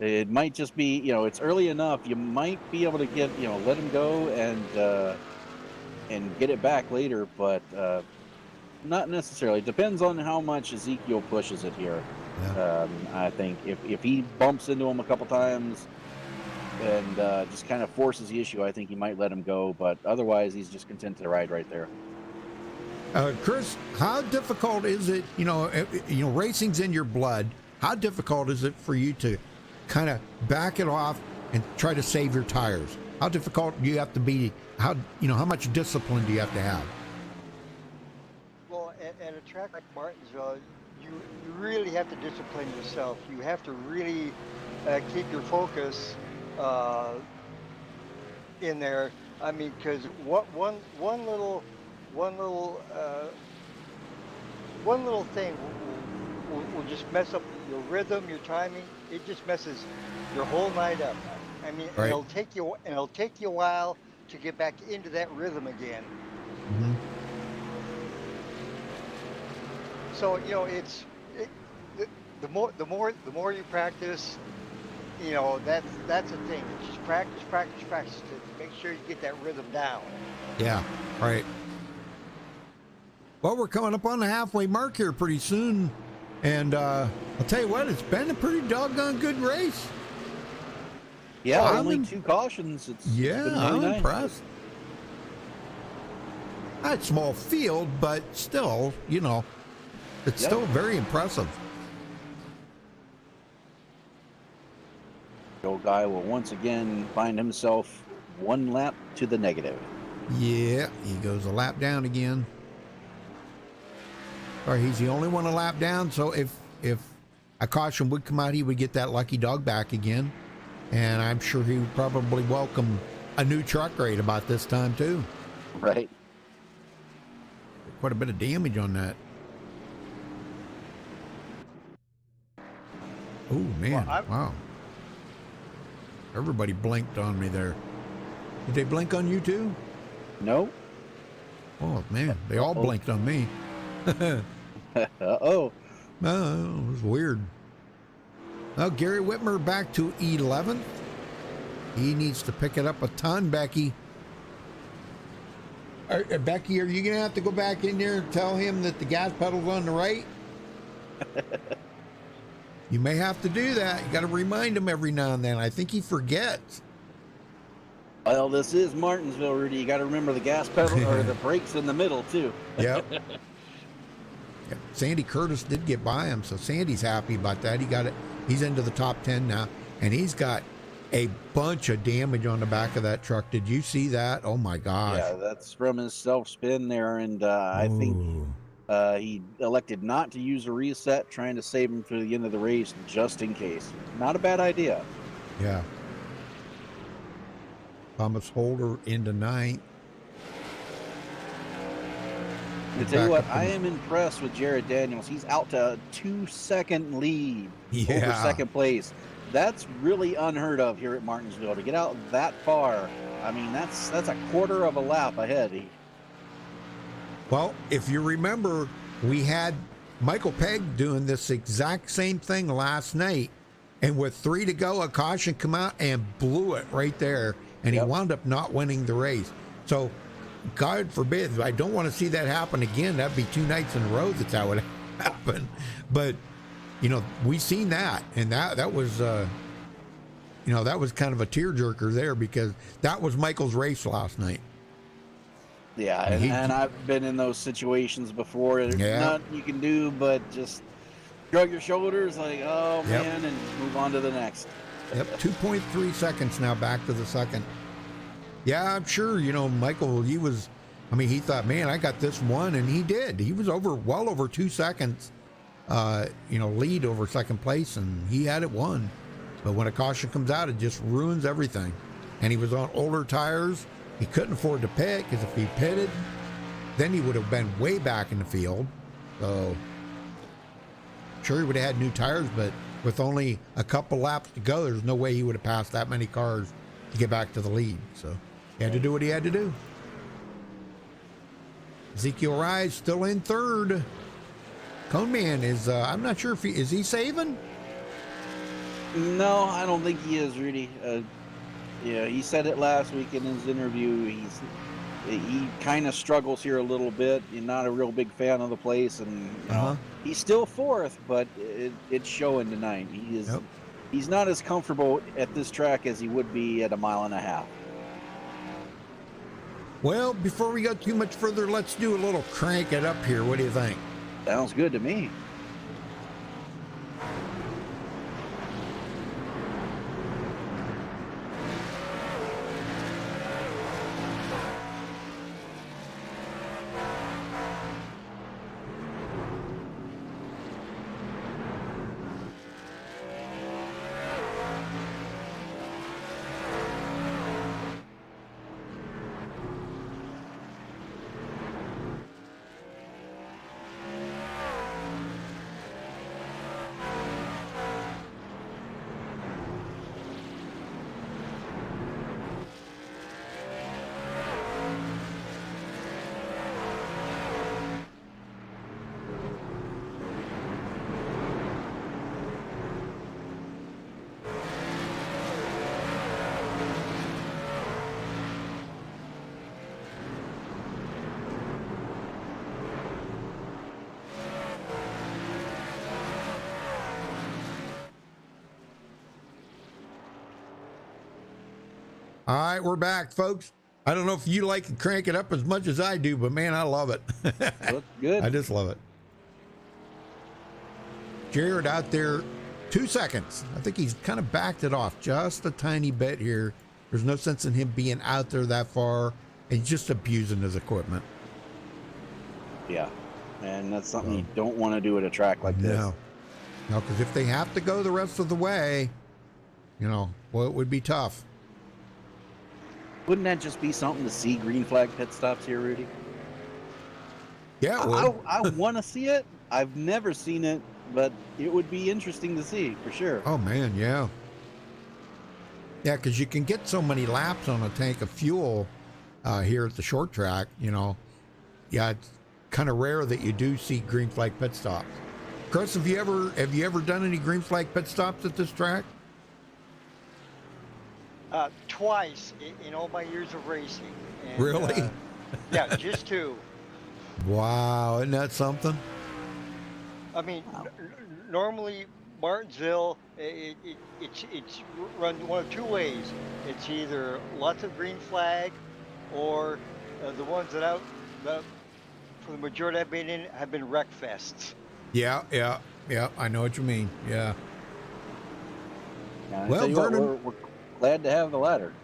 It might just be, it's early enough. You might be able to get, let him go and get it back later, but not necessarily. It depends on how much Ezekiel pushes it here. Yeah. I think if he bumps into him a couple times and just kind of forces the issue, I think he might let him go, but otherwise he's just content to ride right there. Chris, how difficult is it, racing's in your blood. How difficult is it for you to kind of back it off and try to save your tires? How difficult do you have to be? How much discipline do you have to have? Well, at a track like Martinsville, you really have to discipline yourself. You have to really keep your focus in there. I mean, because one little thing will just mess up your rhythm, your timing. It just messes your whole night up. I mean, right. It'll take you a while to get back into that rhythm again. Mm-hmm. So the more you practice, that's the thing. Just practice to make sure you get that rhythm down. Yeah, right. Well, we're coming up on the halfway mark here pretty soon, and I'll tell you what, it's been a pretty doggone good race. Yeah, only 2 cautions. It's been really I'm nice. impressed. Not small field, but still, it's still very impressive. The old guy will once again find himself 1 lap to the negative. Yeah, he goes a lap down again. Or he's the only one a lap down, so if a caution would come out, he would get that lucky dog back again. And I'm sure he would probably welcome a new truck right about this time, too. Right. Quite a bit of damage on that. Oh, man. Wow. Everybody blinked on me there. Did they blink on you, too? No. Oh, man. They all blinked on me. Uh-oh. Oh, it was weird. Now, Gary Whitmer back to 11th. He needs to pick it up a ton, Becky. Becky, are you going to have to go back in there and tell him that the gas pedal's on the right? You may have to do that. You got to remind him every now and then. I think he forgets. Well, this is Martinsville, Rudy. You got to remember the gas pedal or the brakes in the middle, too. Yep. Sandy Curtis did get by him, so Sandy's happy about that. He got it. He's into the top 10 now, and he's got a bunch of damage on the back of that truck. Did you see that? Oh my gosh. Yeah, that's from his self-spin there, and I think he elected not to use a reset, trying to save him for the end of the race just in case. Not a bad idea. Yeah. Thomas Holder into 9th. To tell you what, I am impressed with Jared Daniels. He's out to a 2-second lead over second place. That's really unheard of here at Martinsville. To get out that far, I mean, that's a quarter of a lap ahead. Well, if you remember, we had Michael Pegg doing this exact same thing last night, and with 3 to go, a caution come out and blew it right there, and he wound up not winning the race. So, God forbid, I don't want to see that happen again. That'd be 2 nights in a row that's how it happened. But, we've seen that, and that was you know, that was kind of a tearjerker there because that was Michael's race last night. Yeah, and I've been in those situations before. There's nothing you can do but just shrug your shoulders like, oh, man, and move on to the next. Yep, 2.3 seconds now back to the second. Yeah, I'm sure, you know, Michael, he thought, man, I got this one, and he did. He was well over 2 seconds, lead over second place, and he had it won. But when a caution comes out, it just ruins everything. And he was on older tires. He couldn't afford to pit, because if he pitted, then he would have been way back in the field. So, sure, he would have had new tires, but with only a couple laps to go, there's no way he would have passed that many cars to get back to the lead. So he had to do what he had to do. Ezekiel Rise still in third. Coneman is, I'm not sure if is he saving? No, I don't think he is, Rudy. Yeah, he said it last week in his interview. He kind of struggles here a little bit. He's not a real big fan of the place, and you know, he's still fourth, but it's showing tonight. He's not as comfortable at this track as he would be at 1.5 miles. Well, before we go too much further, let's do a little crank it up here. What do you think? Sounds good to me. All right, we're back, folks. I don't know if you like to crank it up as much as I do, but man, I love it. Looks good. I just love it. Jared out there, 2 seconds. I think he's kind of backed it off just a tiny bit here. There's no sense in him being out there that far and just abusing his equipment. Yeah, and that's something you don't want to do at a track like this. No, because if they have to go the rest of the way, you know, well, it would be tough. Wouldn't that just be something to see green flag pit stops here, Rudy? Yeah, I want to see it. I've never seen it, but it would be interesting to see for sure. Oh man, yeah. Yeah, because you can get so many laps on a tank of fuel here at the short track, you know. Yeah, it's kind of rare that you do see green flag pit stops. Chris, have you ever done any green flag pit stops at this track? Twice in all my years of racing. And, really? Yeah, just 2. Wow, isn't that something? I mean, normally Martinsville, it's run one of 2 ways. It's either lots of green flag, or the ones that for the majority I've been in have been wreck fests. Yeah. I know what you mean. Yeah. Well, Vernon, we're glad to have the ladder.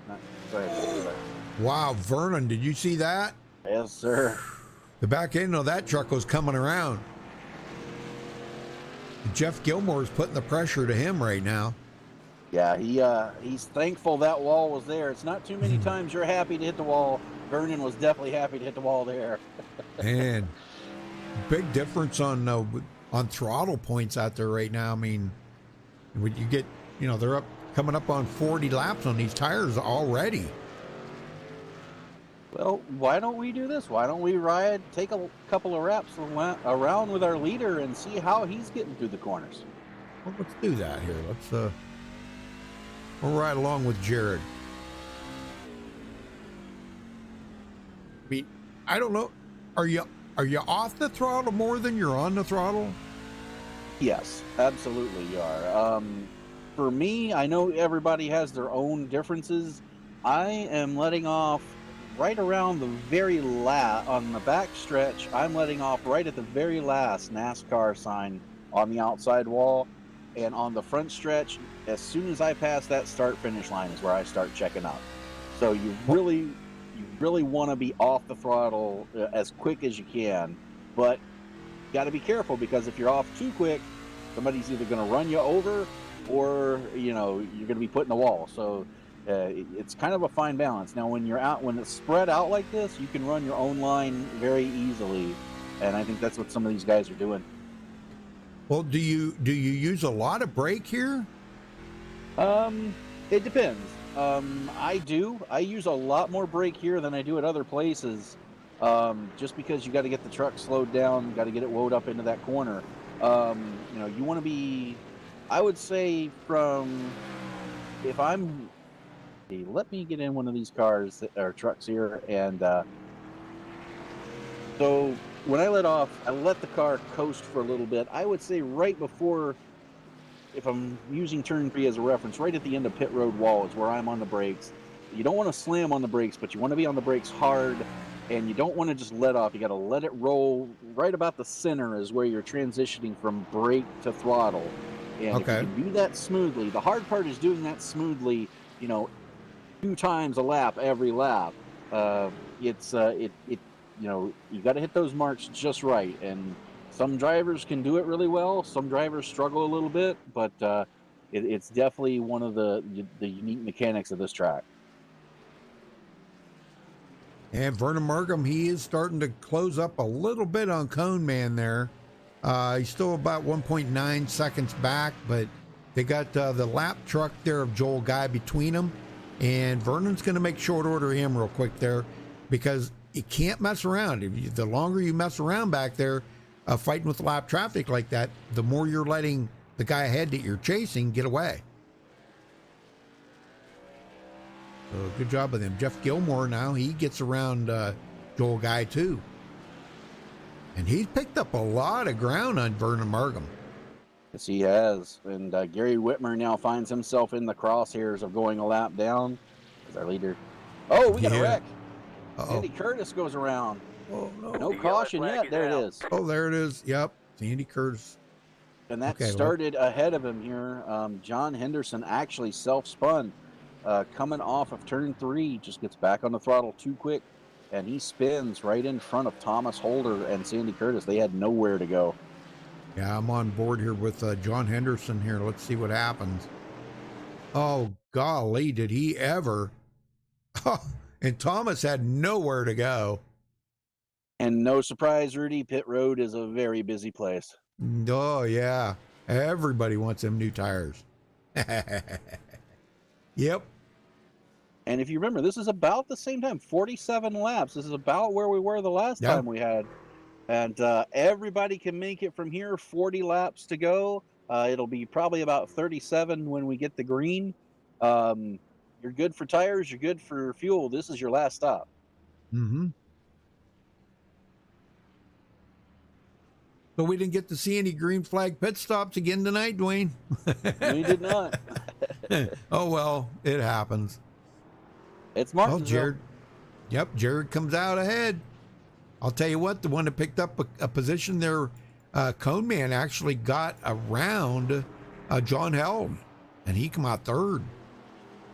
Go ahead. Wow, Vernon, did you see that? Yes, sir. The back end of that truck was coming around. Jeff Gilmore's putting the pressure to him right now. Yeah, he's thankful that wall was there. It's not too many times you're happy to hit the wall. Vernon was definitely happy to hit the wall there. And big difference on throttle points out there right now. I mean, when you get, you know, they're coming up on 40 laps on these tires already. Well, why don't we do this? Why don't we take a couple of laps around with our leader and see how he's getting through the corners? Well, let's do that here. We'll ride along with Jared. I mean, I don't know. Are you off the throttle more than you're on the throttle? Yes, absolutely you are. for me, I know everybody has their own differences. I am letting off right around the very last, on the back stretch, I'm letting off right at the very last NASCAR sign on the outside wall. And on the front stretch, as soon as I pass that start finish line is where I start checking up. So you really want to be off the throttle as quick as you can, but you got to be careful, because if you're off too quick, somebody's either going to run you over, or you're going to be put in the wall. So it's kind of a fine balance. Now, when it's spread out like this, you can run your own line very easily, and I think that's what some of these guys are doing. Well, do you use a lot of brake here? It depends. I do. I use a lot more brake here than I do at other places, just because you got to get the truck slowed down, got to get it woed up into that corner. You want to be, I would say, let me get in one of these cars or trucks here, and so when I let off, I let the car coast for a little bit. I would say right before, if I'm using turn 3 as a reference, right at the end of pit road wall is where I'm on the brakes. You don't want to slam on the brakes, but you want to be on the brakes hard, and you don't want to just let off. You got to let it roll. Right about the center is where you're transitioning from brake to throttle. And if you can do that smoothly, the hard part is doing that smoothly, 2 times a lap every lap. You got to hit those marks just right, and some drivers can do it really well. Some drivers struggle a little bit, but it's definitely one of the unique mechanics of this track. And Vernon Markham, he is starting to close up a little bit on Cone Man there. He's still about 1.9 seconds back, but they got the lap truck there of Joel Guy between them, and Vernon's going to make short order of him real quick there, because you can't mess around. The longer you mess around back there, fighting with lap traffic like that, the more you're letting the guy ahead that you're chasing get away. So good job with him. Jeff Gilmore now, he gets around Joel Guy too. And he's picked up a lot of ground on Vernon Markham. Yes, he has. And Gary Whitmer now finds himself in the crosshairs of going a lap down as our leader. Oh, we got a wreck. Andy Curtis goes around. Oh, no. No caution yet. There it is. Oh, there it is. Yep. Andy Curtis. And that started ahead of him here. John Henderson actually self-spun. Coming off of turn 3, just gets back on the throttle too quick, and he spins right in front of Thomas Holder and Sandy Curtis. They had nowhere to go. Yeah, I'm on board here with John Henderson here. Let's see what happens. Oh, golly, did he ever? And Thomas had nowhere to go. And no surprise, Rudy, pit road is a very busy place. Oh, yeah. Everybody wants them new tires. Yep. And if you remember, this is about the same time, 47 laps. This is about where we were the last time we had. And everybody can make it from here, 40 laps to go. It'll be probably about 37 when we get the green. You're good for tires. You're good for fuel. This is your last stop. Mm-hmm. So we didn't get to see any green flag pit stops again tonight, Dwayne. We did not. Oh, well, it happens. It's Martinsville. Well, Jared. Yep, Jared comes out ahead. I'll tell you what, the one that picked up a position there, Cone Man actually got around John Held, and he come out third.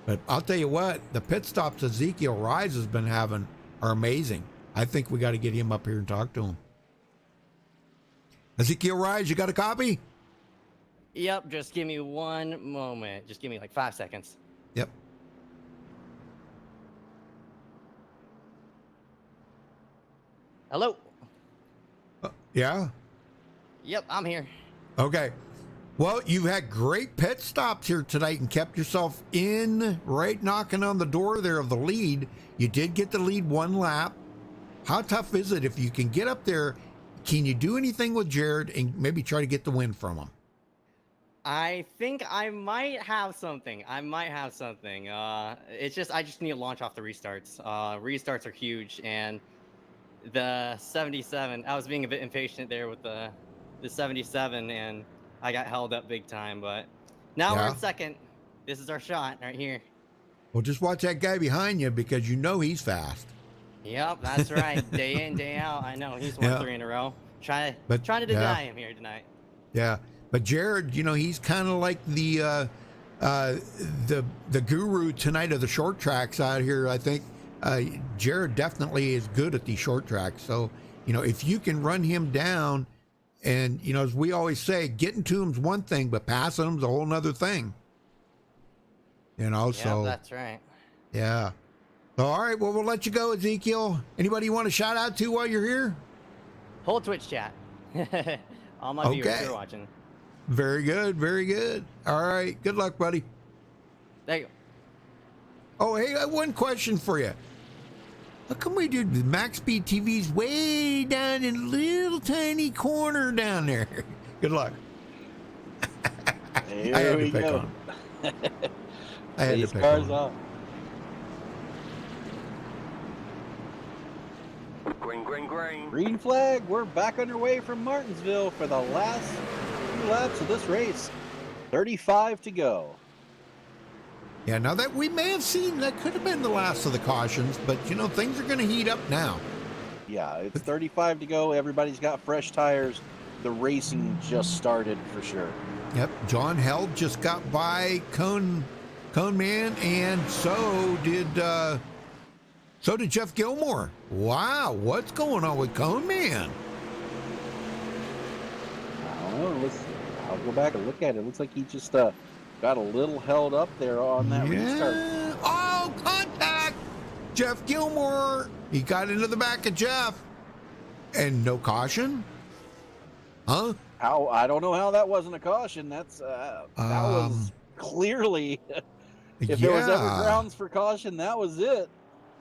But I'll tell you what, the pit stops Ezekiel Rise has been having are amazing. I think we got to get him up here and talk to him. Ezekiel Rise, you got a copy? Yep, just give me one moment. Just give me like 5 seconds. Yep. Hello? Yeah? Yep, I'm here. Okay. Well, you've had great pit stops here tonight and kept yourself in, right knocking on the door there of the lead. You did get the lead one lap. How tough is it if you can get up there? Can you do anything with Jared and maybe try to get the win from him? I think I might have something. It's just I just need to launch off the restarts. Restarts are huge, and the 77. I was being a bit impatient there with the 77, and I got held up big time. But Now we're Yeah. in second. This is our shot right here. Well, just watch that guy behind you because you know he's fast. Yep, that's right. Day in, day out. I know he's won Yeah. 3 in a row. Trying But- to yeah. deny him here tonight. Yeah, but Jared, you know, he's kind of like the guru tonight of the short tracks out here. I think Jared definitely is good at these short tracks. So, you know, if you can run him down, and you know, as we always say, getting to him's one thing, but passing him's a whole nother thing. You know, Yeah, so that's right. yeah. So, all right, well, we'll let you go, Ezekiel. Anybody you want to shout out to while you're here? Whole Twitch chat. All my viewers Okay. who are watching. Very good, very good. All right, good luck, buddy. There you go. Oh, hey, I have one question for you. How come we do the MaxspeedTV's way down in a little tiny corner down there? Good luck. Here I had we to pick go. on him. I had to These pick cars on him. off. Green, green, green. Green flag. We're back underway from Martinsville for the last few laps of this race. 35 to go. Yeah, now that we may have seen, that could have been the last of the cautions, but you know, things are going to heat up now. Yeah, it's 35 to go. Everybody's got fresh tires. The racing just started for sure. Yep, John Held just got by Cone Man, and so did Jeff Gilmore. Wow, what's going on with Cone Man? I don't know. I'll go back and look at it. It looks like he just got a little held up there on that restart. Oh, contact! Jeff Gilmore. He got into the back of Jeff. And no caution? Huh? How I don't know how that wasn't a caution. That was clearly. If there was ever grounds for caution, that was it.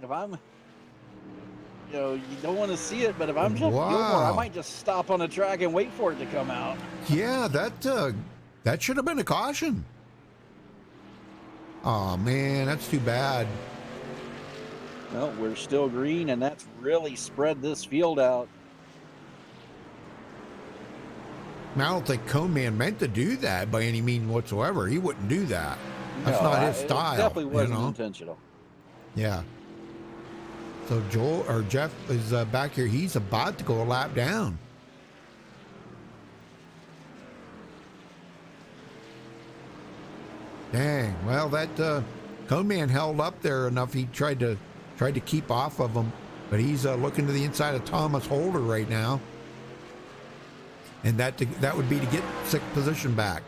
If I'm, you know, you don't want to see it, but if I'm Jeff Gilmore, I might just stop on the track and wait for it to come out. Yeah, that should have been a caution. Oh man, that's too bad. Well, we're still green, and that's really spread this field out. Now, I don't think Cone Man meant to do that by any means whatsoever. He wouldn't do that. That's No, not his style. It definitely wasn't you know? intentional. Yeah. So Jeff is back here. He's about to go a lap down. Dang. Well, that Cone Man held up there enough. He tried to keep off of him, but he's looking to the inside of Thomas Holder right now, and that would be to get sixth position back.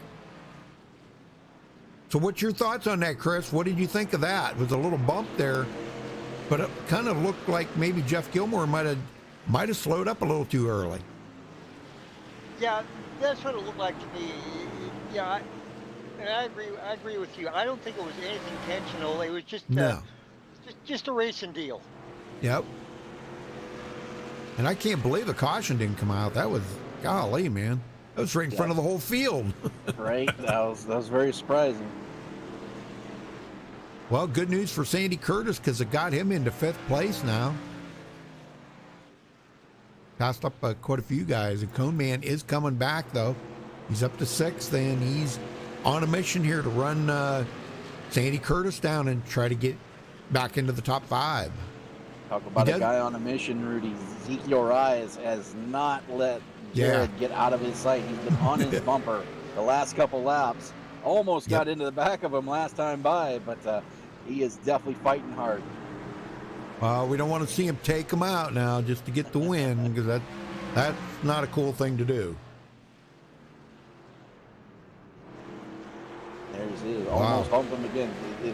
So, what's your thoughts on that, Chris? What did you think of that? It was a little bump there, but it kind of looked like maybe Jeff Gilmore might have slowed up a little too early. Yeah, that's what it looked like to me. Yeah, and I agree with you. I don't think it was anything intentional. It was just just a racing deal. Yep. And I can't believe the caution didn't come out. That was, golly, man. That was right in front of the whole field. Right? That was very surprising. Well, good news for Sandy Curtis because it got him into fifth place now. Passed up quite a few guys. And Cone Man is coming back, though. He's up to sixth, and he's on a mission here to run Sandy Curtis down and try to get back into the top five. Talk about a guy on a mission, Rudy. Ezekiel Rise has not let Jared get out of his sight. He's been on his bumper the last couple laps. Almost got into the back of him last time by, but he is definitely fighting hard. Well, we don't want to see him take him out now just to get the win because that's not a cool thing to do. There's it. Almost bumped him again.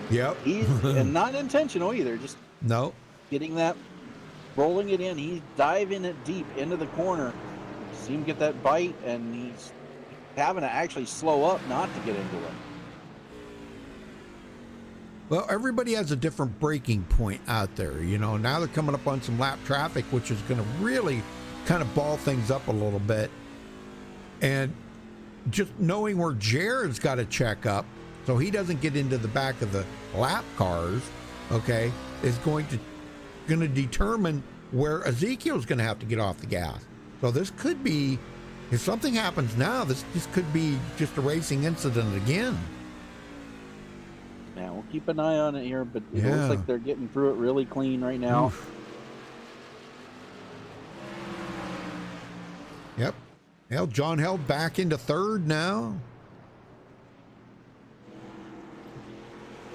Yep. And not intentional either. Just getting that, rolling it in. He's diving it deep into the corner. See him get that bite, and he's having to actually slow up not to get into it. Well, everybody has a different breaking point out there. You know, now they're coming up on some lap traffic, which is going to really kind of ball things up a little bit. And just knowing where Jared's got to check up so he doesn't get into the back of the lap cars, okay, is going to determine where Ezekiel's going to have to get off the gas. So this could be, if something happens now, this could be just a racing incident again. Yeah, we'll keep an eye on it here, but it Yeah. looks like they're getting through it really clean right now. Oof. Yep. Well, John held back into third now.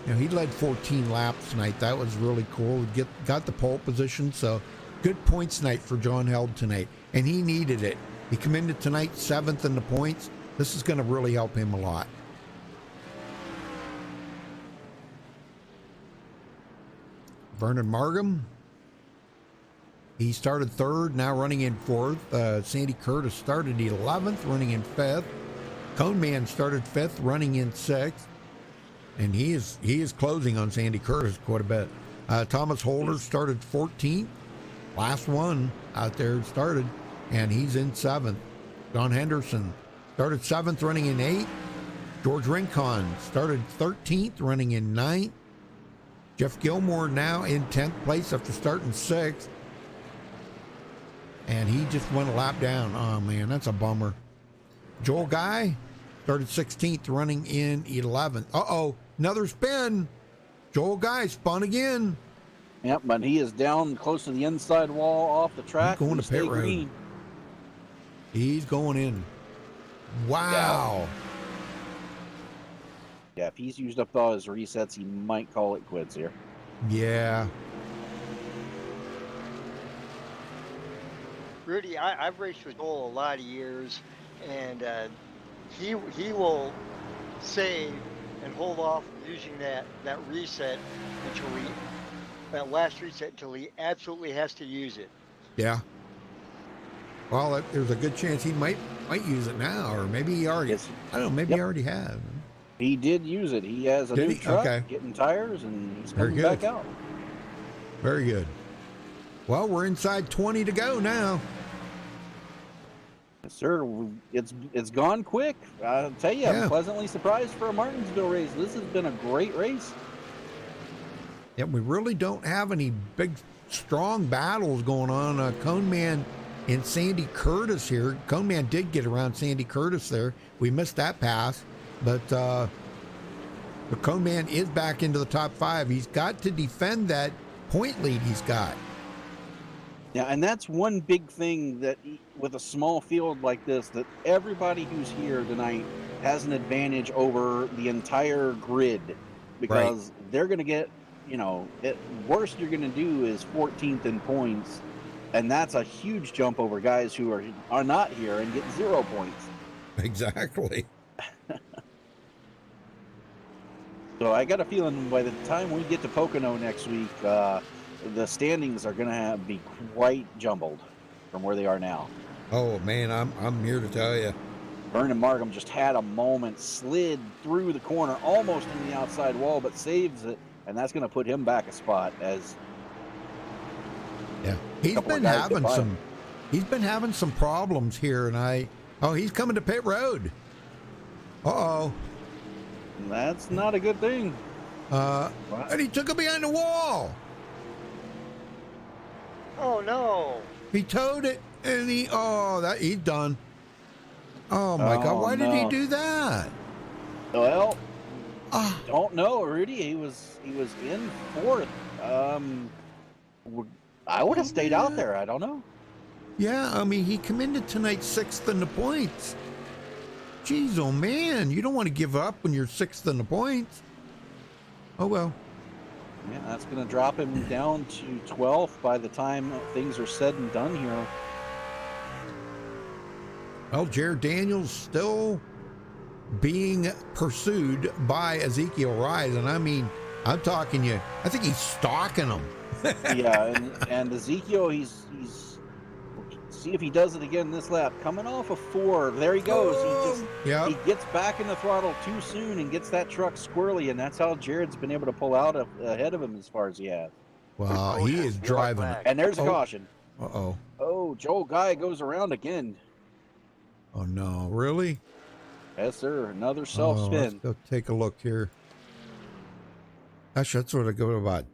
You know, he led 14 laps tonight. That was really cool. Got the pole position, so good points night for John Held tonight, and he needed it. He came into tonight 7th in the points. This is going to really help him a lot. Vernon Markham, he started 3rd, now running in 4th. Sandy Curtis started 11th, running in 5th. Coneman started 5th, running in 6th. And he is closing on Sandy Curtis quite a bit. Thomas Holder started 14th. Last one out there started, and he's in 7th. Don Henderson started 7th, running in 8th. George Rincon started 13th, running in 9th. Jeff Gilmore now in 10th place after starting 6th. And he just went a lap down. Oh, man, that's a bummer. Joel Guy started 16th, running in 11th. Uh-oh, another spin. Joel Guy spun again. Yep, but he is down close to the inside wall off the track. He's going to pit road. He's going in. Wow. Yeah, if he's used up all his resets, he might call it quits here. Yeah. Rudy, I've raced with Joel a lot of years, and he will save and hold off using that reset that last reset until he absolutely has to use it. Yeah. Well, there's a good chance he might use it now, or maybe he already. Yes. I don't know. Maybe he already has. He did use it. He has a new truck, getting tires, and he's coming back out. Very good. Well, we're inside 20 to go now. Yes, sir. It's gone quick. I'll tell you, I'm pleasantly surprised for a Martinsville race. This has been a great race. Yeah, we really don't have any big, strong battles going on. Coneman and Sandy Curtis here. Coneman did get around Sandy Curtis there. We missed that pass, but Coneman is back into the top 5. He's got to defend that point lead he's got. Yeah, and that's one big thing that with a small field like this, that everybody who's here tonight has an advantage over the entire grid, because they're going to get, worst you're going to do is 14th in points, and that's a huge jump over guys who are not here and get 0 points. Exactly. So I got a feeling by the time we get to Pocono next week, the standings are going to be quite jumbled from where they are now. Oh man, I'm here to tell you. Vernon Markham just had a moment, slid through the corner, almost in the outside wall, but saves it, and that's going to put him back a spot as. Yeah, he's been having some problems here, and he's coming to pit road. Uh-oh. That's not a good thing. And he took it behind the wall. Oh no. He towed it, and he's done. Oh my God, why did he do that? Well, don't know, Rudy. He was in 4th. I would have stayed out there. I don't know. Yeah, I mean, he commended tonight 6th in the points. Jeez, oh man, you don't want to give up when you're 6th in the points. Oh well. Yeah, that's going to drop him down to 12th by the time things are said and done here. Well, Jared Daniels still being pursued by Ezekiel Rise, and I mean, I'm talking you. I think he's stalking him. Yeah, and Ezekiel, he's see if he does it again this lap. Coming off of 4, there he goes. He gets back in the throttle too soon and gets that truck squirrely, and that's how Jared's been able to pull out ahead of him as far as he has. Wow, he is driving. And there's a caution. Uh-oh. Oh, Joel Guy goes around again. Oh no, really? Yes, sir. Another self-spin. Let's go take a look here. Gosh, that's what I go about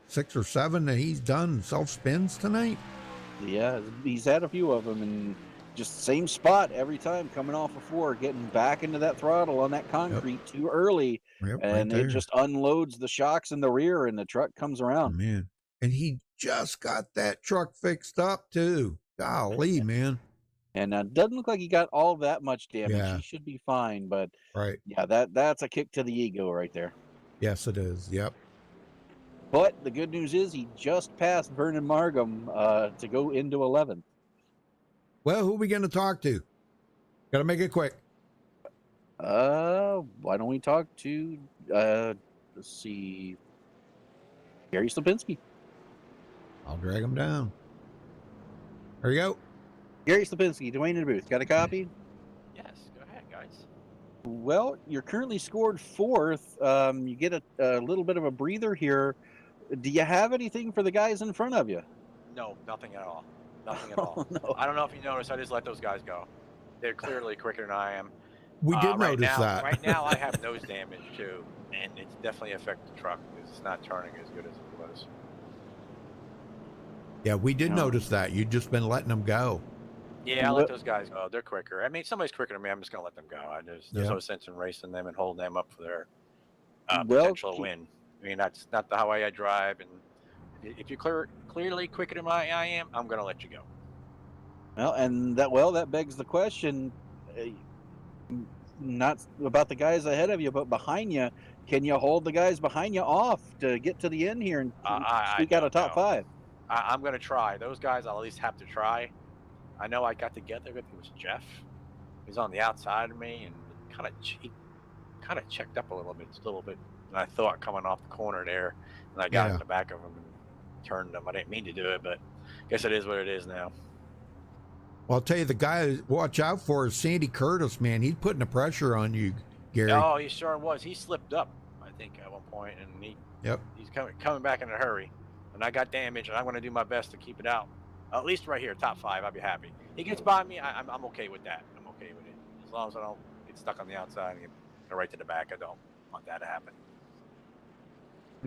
6 or 7 that he's done self-spins tonight. Yeah, he's had a few of them, and just same spot every time, coming off of 4, getting back into that throttle on that concrete too early, Yep, and right it there. just unloads the shocks in the rear, and the truck comes around. Man. And he just got that truck fixed up too. Golly, man. And doesn't look like he got all that much damage. Yeah. He should be fine, but Right. yeah, that's a kick to the ego right there. Yes, it is. Yep. But the good news is he just passed Vernon Markham to go into 11th. Well, who are we going to talk to? Got to make it quick. Why don't we talk to let's see, Gary Slipinski. I'll drag him down. There you go. Gary Slipinski, Dwayne in the booth. Got a copy? Yes, go ahead, guys. Well, you're currently scored 4th. You get a little bit of a breather here. Do you have anything for the guys in front of you? No, nothing at all. Nothing at all. No. I don't know if you noticed, I just let those guys go. They're clearly quicker than I am. We did right notice now, that. Right now, I have nose damage too, and it's definitely affected the truck because it's not turning as good as it was. Yeah, we did No. notice that. You've just been letting them go. Yeah, I let those guys go. They're quicker. I mean, if somebody's quicker than me, I'm just gonna let them go. There's Yeah. no sense in racing them and holding them up for their Well, potential win. I mean, that's not the way I drive. And if you're clearly quicker than I am, I'm gonna let you go. Well, and that begs the question, not about the guys ahead of you, but behind you. Can you hold the guys behind you off to get to the end here and squeak out a top 5? I'm going to try. Those guys, I'll at least have to try. I know I got together with, it was Jeff. He's on the outside of me and he kind of checked up a little bit, and I thought coming off the corner there, and I got in the back of him and turned him. I didn't mean to do it, but I guess it is what it is now. Well, I'll tell you, the guy to watch out for is Sandy Curtis, man. He's putting the pressure on you, Gary. Oh, he sure was. He slipped up, I think, at one point, and he's coming back in a hurry. And I got damage, and I'm going to do my best to keep it out. At least right here, top 5, I'll be happy. He gets by me, I'm okay with that. I'm okay with it. As long as I don't get stuck on the outside and get right to the back, I don't want that to happen.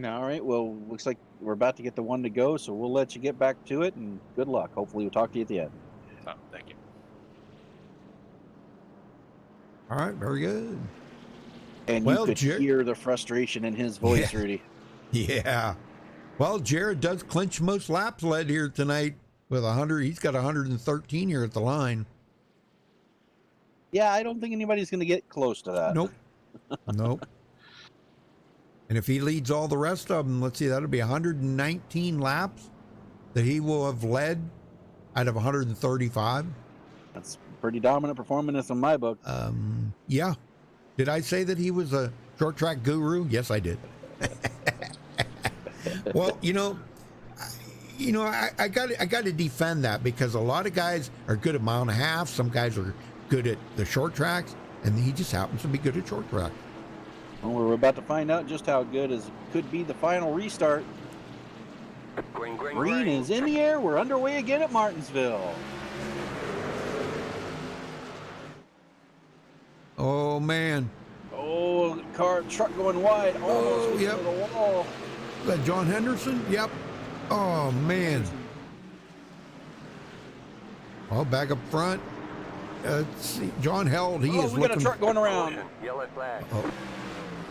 All right. Well, looks like we're about to get the 1 to go, so we'll let you get back to it, and good luck. Hopefully we'll talk to you at the end. So, thank you. All right, very good. And Well, you could hear the frustration in his voice, Rudy. Yeah. Well, Jared does clinch most laps led here tonight with 100. He's got 113 here at the line. Yeah, I don't think anybody's going to get close to that. Nope. Nope. And if he leads all the rest of them, let's see, that'll be 119 laps that he will have led out of 135. That's pretty dominant performance in my book. Yeah. Did I say that he was a short track guru? Yes, I did. Well, I got to defend that because a lot of guys are good at mile and a half. Some guys are good at the short tracks, and he just happens to be good at short track. Well, we're about to find out just how good as could be the final restart. Green is in the air. We're underway again at Martinsville. Oh, man. Oh, truck going wide. Almost yep. to the wall. Is that John Henderson? Yep. Oh, man. Well, back up front. Let's see. John Held, he is we looking. got a truck going around. Yellow flag.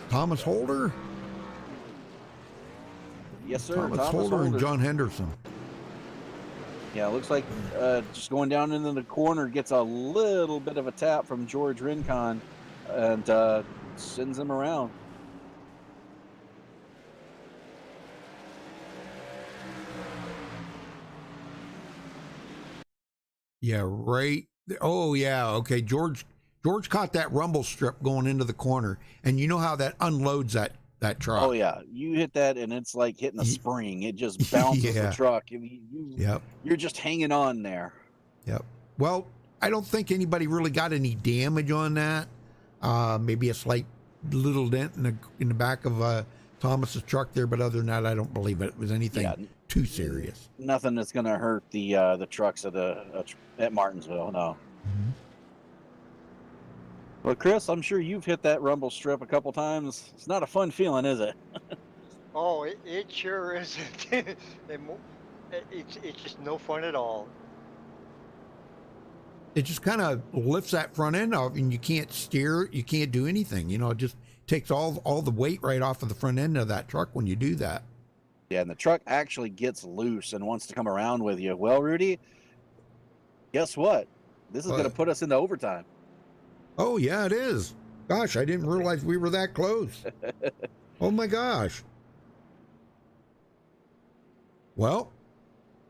Thomas Holder? Yes, sir. Thomas Holder and John Henderson. Yeah, it looks like just going down into the corner gets a little bit of a tap from George Rincon and sends him around. Yeah, right. Oh, yeah. Okay, George caught that rumble strip going into the corner, and you know how that unloads that truck. Oh yeah, you hit that and it's like hitting a spring. It just bounces the truck. Yep. You're just hanging on there. Yep. Well, I don't think anybody really got any damage on that. Maybe a slight little dent in the back of Thomas's truck there, but other than that, I don't believe it was anything too serious. Nothing that's going to hurt the trucks at Martinsville. No. Mm-hmm. Well, Chris, I'm sure you've hit that rumble strip a couple times. It's not a fun feeling, is it? Oh, it sure isn't. It's just no fun at all. it just kind of lifts that front end off, and you can't steer, you can't do anything. You know, it just takes all the weight right off of the front end of that truck when you do that. Yeah, and the truck actually gets loose and wants to come around with you. Well, Rudy, guess what? This is going to put us into overtime. Oh, yeah, it is. Gosh, I didn't realize we were that close. Oh, my gosh. Well,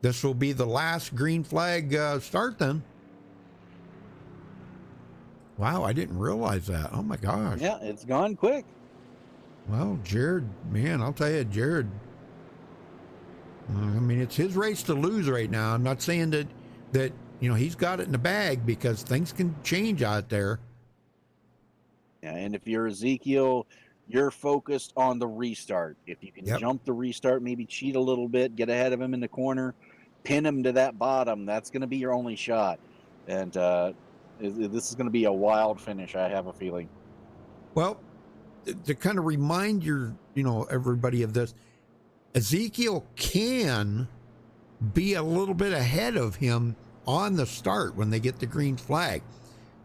this will be the last green flag start then. Wow, I didn't realize that. Oh, my gosh. Yeah, it's gone quick. Well, Jared, man, I'll tell you, Jared, I mean, it's his race to lose right now. I'm not saying that you know, he's got it in the bag, because things can change out there. Yeah, and if you're Ezekiel, you're focused on the restart. If you can jump the restart, maybe cheat a little bit, get ahead of him in the corner, pin him to that bottom, that's going to be your only shot. And this is going to be a wild finish, I have a feeling. Well, to kind of remind everybody of this, Ezekiel can be a little bit ahead of him on the start when they get the green flag.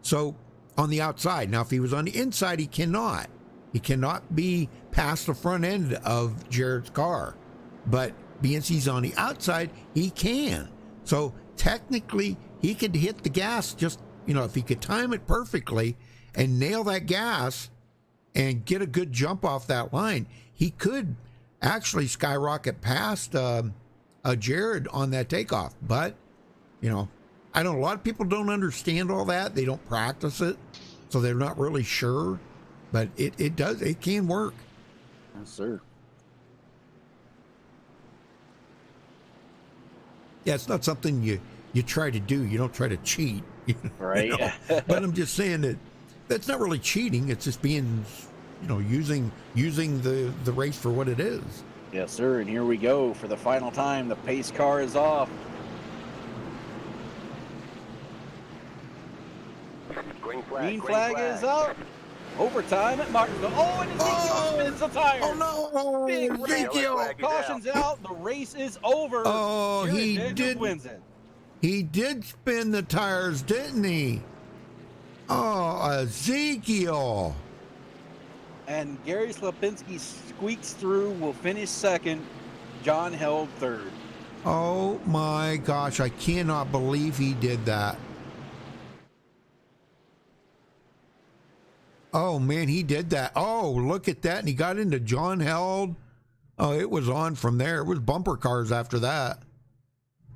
So on the outside. Now, if he was on the inside, he cannot. He cannot be past the front end of Jared's car. But being he's on the outside, he can. So technically, he could hit the gas just, if he could time it perfectly and nail that gas and get a good jump off that line, he could actually skyrocket past Jared on that takeoff. But, I know a lot of people don't understand all that. They don't practice it, so they're not really sure. But it can work. Yes, sir. Yeah, it's not something you try to do. You don't try to cheat. Right. But I'm just saying that that's not really cheating. It's just being, using the race for what it is. Yes, sir. And here we go for the final time. The pace car is off. Green flag is up. Overtime at Martinsville. Oh, and Ezekiel spins the tire. Oh, no. Big Ezekiel. Caution's out. The race is over. Oh, Jared he Daniels did. Wins it. He did spin the tires, didn't he? Oh, Ezekiel. And Gary Slapinski squeaks through, will finish second. John held third. Oh, my gosh. I cannot believe he did that. Oh, man, he did that. Oh, look at that. And he got into John Held. Oh, it was on from there. It was bumper cars after that.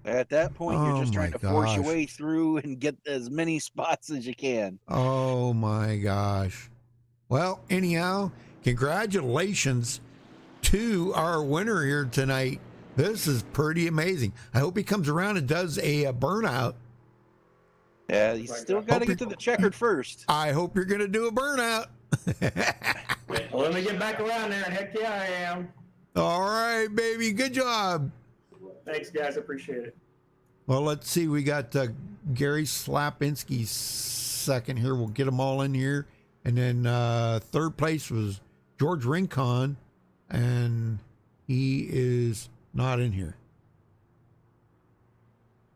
At that point, you're just trying to force your gosh. way through and get as many spots as you can. Oh, my gosh. Well, anyhow, congratulations to our winner here tonight. This is pretty amazing. I hope he comes around and does a burnout. Yeah, you still got to get to the checkered first. I hope you're going to do a burnout. Well, let me get back around there, and heck yeah, I am. All right, baby. Good job. Thanks, guys. I appreciate it. Well, let's see. We got Gary Slapinski second here. We'll get them all in here. And then third place was George Rincon, and he is not in here.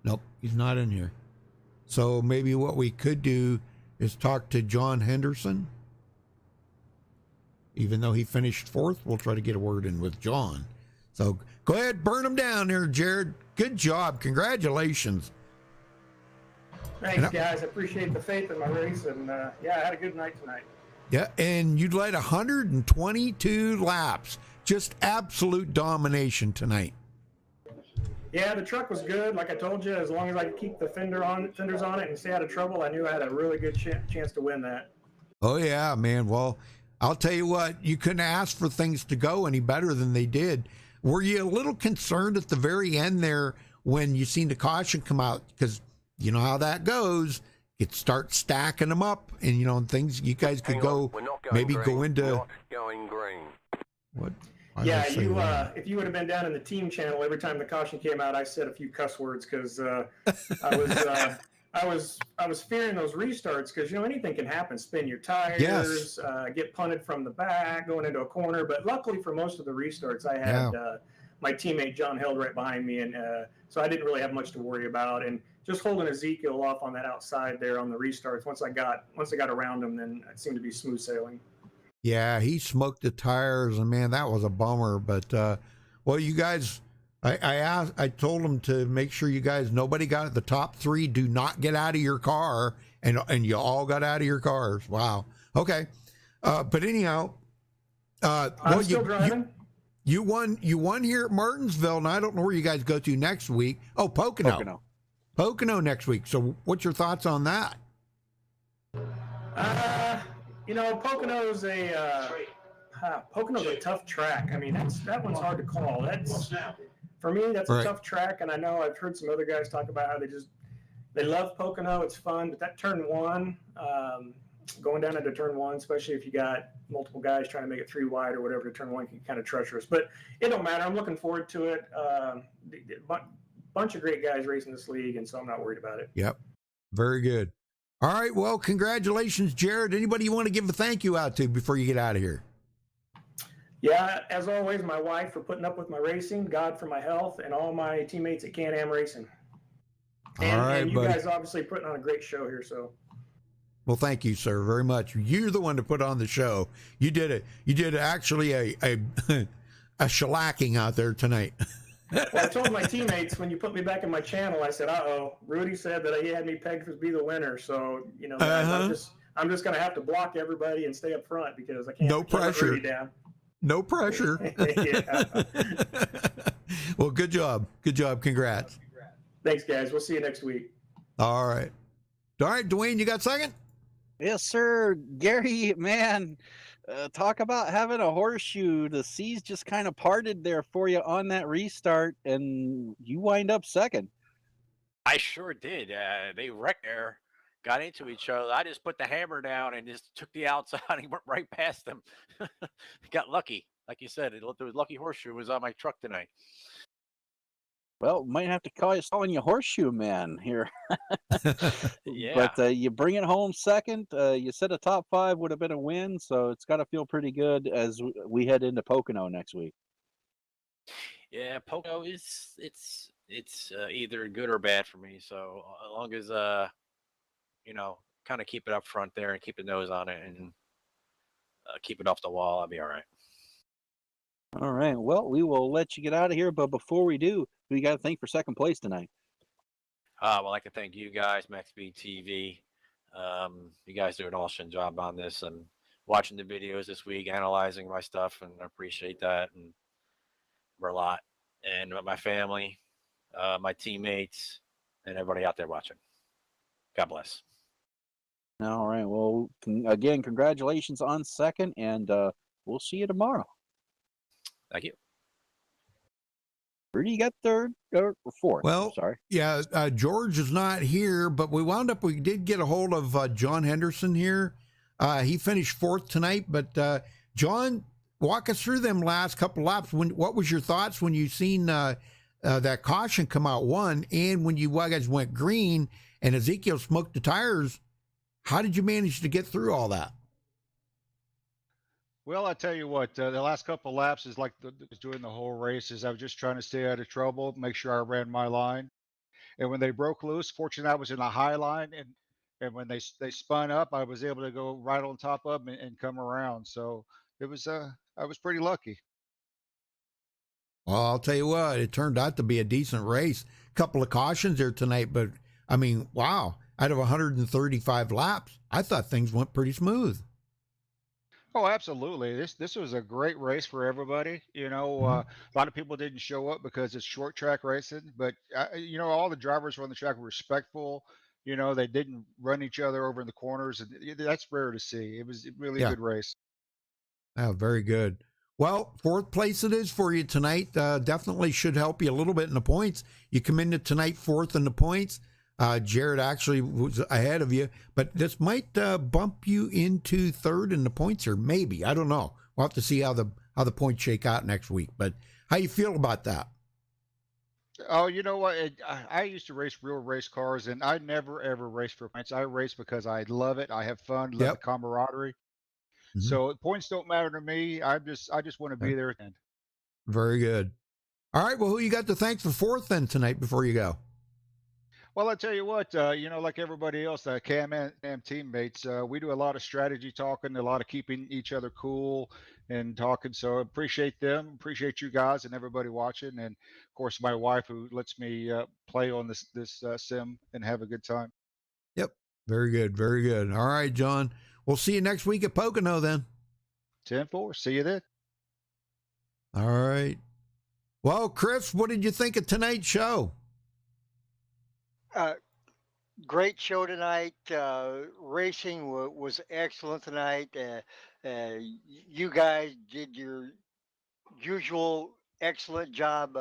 Nope, he's not in here. So maybe what we could do is talk to John Henderson. Even though he finished fourth, we'll try to get a word in with John. So go ahead, burn him down there, Jared. Good job. Congratulations. Thanks, guys. I appreciate the faith in my race, and I had a good night tonight. Yeah, and you led 122 laps. Just absolute domination tonight. Yeah, the truck was good. Like I told you, as long as I could keep the fenders on it and stay out of trouble, I knew I had a really good chance to win that. Oh, yeah, man. Well, I'll tell you what, you couldn't ask for things to go any better than they did. Were you a little concerned at the very end there when you seen the caution come out? Because you know how that goes. It starts stacking them up, and things you guys could go maybe green. go into. Not going green. What? Yeah, if you would have been down in the team channel every time the caution came out, I said a few cuss words because I was fearing those restarts because anything can happen. Spin your tires, get punted from the back, going into a corner. But luckily for most of the restarts, I had my teammate John held right behind me, and so I didn't really have much to worry about. And just holding Ezekiel off on that outside there on the restarts. Once I got around him, then it seemed to be smooth sailing. Yeah, he smoked the tires, and man, that was a bummer. But well, you guys, I told him to make sure you guys, nobody got it. The top 3 do not get out of your car, and you all got out of your cars. Wow. Okay. But anyhow, I'm still driving. You won here at Martinsville, and I don't know where you guys go to next week. Oh, Pocono next week. So what's your thoughts on that? Pocono's a tough track. I mean, that one's hard to call. For me, that's a tough track, and I know I've heard some other guys talk about how they love Pocono. It's fun, but that turn 1, going down into turn 1, especially if you got multiple guys trying to make it 3 wide or whatever, turn 1 can be kind of treacherous. But it don't matter. I'm looking forward to it. Bunch of great guys racing this league, and so I'm not worried about it. Yep. Very good. All right. Well, congratulations, Jared. Anybody you want to give a thank you out to before you get out of here? Yeah, as always, my wife for putting up with my racing, God for my health, and all my teammates at Can-Am Racing. And you guys obviously putting on a great show here, so. Well, thank you, sir, very much. You're the one to put on the show. You did it. You did actually a shellacking out there tonight. Well, I told my teammates when you put me back in my channel, I said, Rudy said that he had me pegged to be the winner. So, guys, I'm just going to have to block everybody and stay up front because I can't pressure. Rudy down. No pressure. Well, good job. Good job. Congrats. Thanks, guys. We'll see you next week. All right. Dwayne, you got second? Yes, sir. Gary, man, talk about having a horseshoe. The seas just kind of parted there for you on that restart, and you wind up second. I sure did. They wrecked there, got into each other. I just put the hammer down and just took the outside and went right past them. Got lucky. Like you said, the lucky horseshoe was on my truck tonight. Well, might have to call you Horseshoe Man here. Yeah. But you bring it home second. You said a top 5 would have been a win, so it's got to feel pretty good as we head into Pocono next week. Yeah, Pocono it's either good or bad for me. So as long as kind of keep it up front there and keep the nose on it and keep it off the wall, I'll be all right. All right. Well, we will let you get out of here, but before we do, who you got to thank for second place tonight? Well, I'd like to thank you guys, MaxspeedTV. You guys do an awesome job on this and watching the videos this week, analyzing my stuff, and I appreciate that. And we're a lot. And my family, my teammates, and everybody out there watching. God bless. All right. Well, again, congratulations on second, and we'll see you tomorrow. Thank you. Rudy, you got third or fourth? Well, sorry. Yeah, George is not here, but we did get a hold of John Henderson here. He finished fourth tonight, but John, walk us through them last couple laps. What was your thoughts when you seen that caution come out one, and when you guys went green and Ezekiel smoked the tires? How did you manage to get through all that? Well, I tell you what, the last couple of laps is like doing the whole race. Is I was just trying to stay out of trouble, make sure I ran my line. And when they broke loose, fortunately I was in a high line, and when they spun up, I was able to go right on top of them and come around. So it was I was pretty lucky. Well, I'll tell you what, it turned out to be a decent race. A couple of cautions there tonight, but I mean, wow, out of 135 laps, I thought things went pretty smooth. Oh, absolutely. This was a great race for everybody. A lot of people didn't show up because it's short track racing, but all the drivers on the track were respectful. They didn't run each other over in the corners, and that's rare to see. It was really a good race. Oh, very good. Well, fourth place it is for you tonight. Definitely should help you a little bit in the points. You come into tonight fourth in the points. Jared actually was ahead of you, but this might bump you into third in the points, or maybe, I don't know. We'll have to see how the points shake out next week. But how you feel about that? Oh, you know what? I used to race real race cars, and I never ever race for points. I race because I love it. I have fun, love the camaraderie. So points don't matter to me. I just want to be there at the end. Very good. All right. Well, who you got to thank for fourth then tonight before you go? Well, I tell you what, like everybody else, Cam and teammates, we do a lot of strategy talking, a lot of keeping each other cool and talking. So appreciate them, appreciate you guys and everybody watching, and of course my wife who lets me play on this sim and have a good time. Yep. Very good. Very good. All right, John. We'll see you next week at Pocono then. 10-4. See you then. All right. Well, Chris, what did you think of tonight's show? Great show tonight. Racing was excellent tonight. You guys did your usual excellent job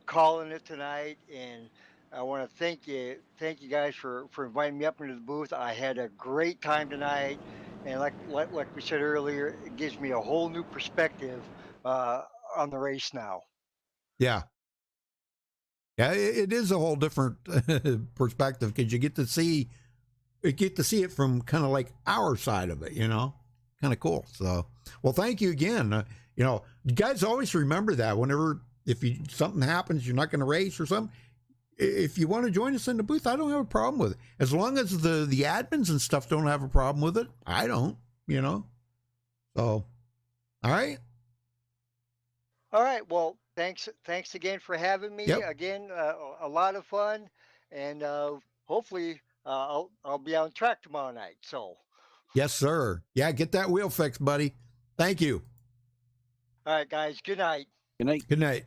calling it tonight, and I want to thank you guys for inviting me up into the booth. I had a great time tonight, and like we said earlier, it gives me a whole new perspective on the race now. Yeah. Yeah, it is a whole different perspective because you get to see it from kind of like our side of it, kind of cool. So, well, thank you again. You guys always remember that whenever, if something happens, you're not going to race or something. If you want to join us in the booth, I don't have a problem with it. As long as the admins and stuff don't have a problem with it, I don't, So, all right. All right. Well, thanks again for having me. Yep. Again, a lot of fun, and hopefully I'll be on track tomorrow night. So. Yes, sir. Yeah, get that wheel fixed, buddy. Thank you. All right, guys. Good night. Good night. Good night.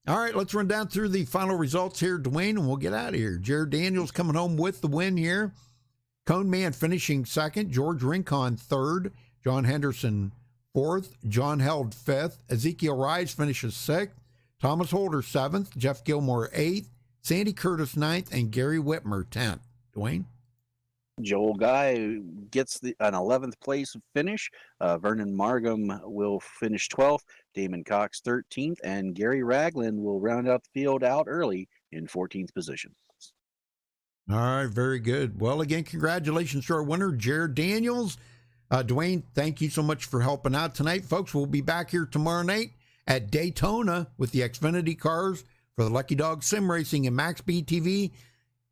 All right, let's run down through the final results here, Dwayne, and we'll get out of here. Jared Daniels coming home with the win here. Cone Man finishing second. George Rincon third. John Henderson fourth. John Held fifth. Ezekiel Rise finishes sixth. Thomas Holder seventh. Jeff Gilmore eighth. Sandy Curtis ninth. And Gary Whitmer 10th. Dwayne? Joel Guy gets an 11th place finish. Vernon Margam will finish 12th. Damon Cox 13th. And Gary Ragland will round out the field out early in 14th position. All right, very good. Well, again, congratulations to our winner, Jared Daniels. Dwayne, thank you so much for helping out tonight. Folks, we'll be back here tomorrow night at Daytona with the Xfinity cars for the Lucky Dog Sim Racing and MaxspeedTV.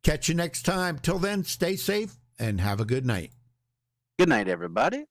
Catch you next time. Till then, stay safe and have a good night. Good night, everybody.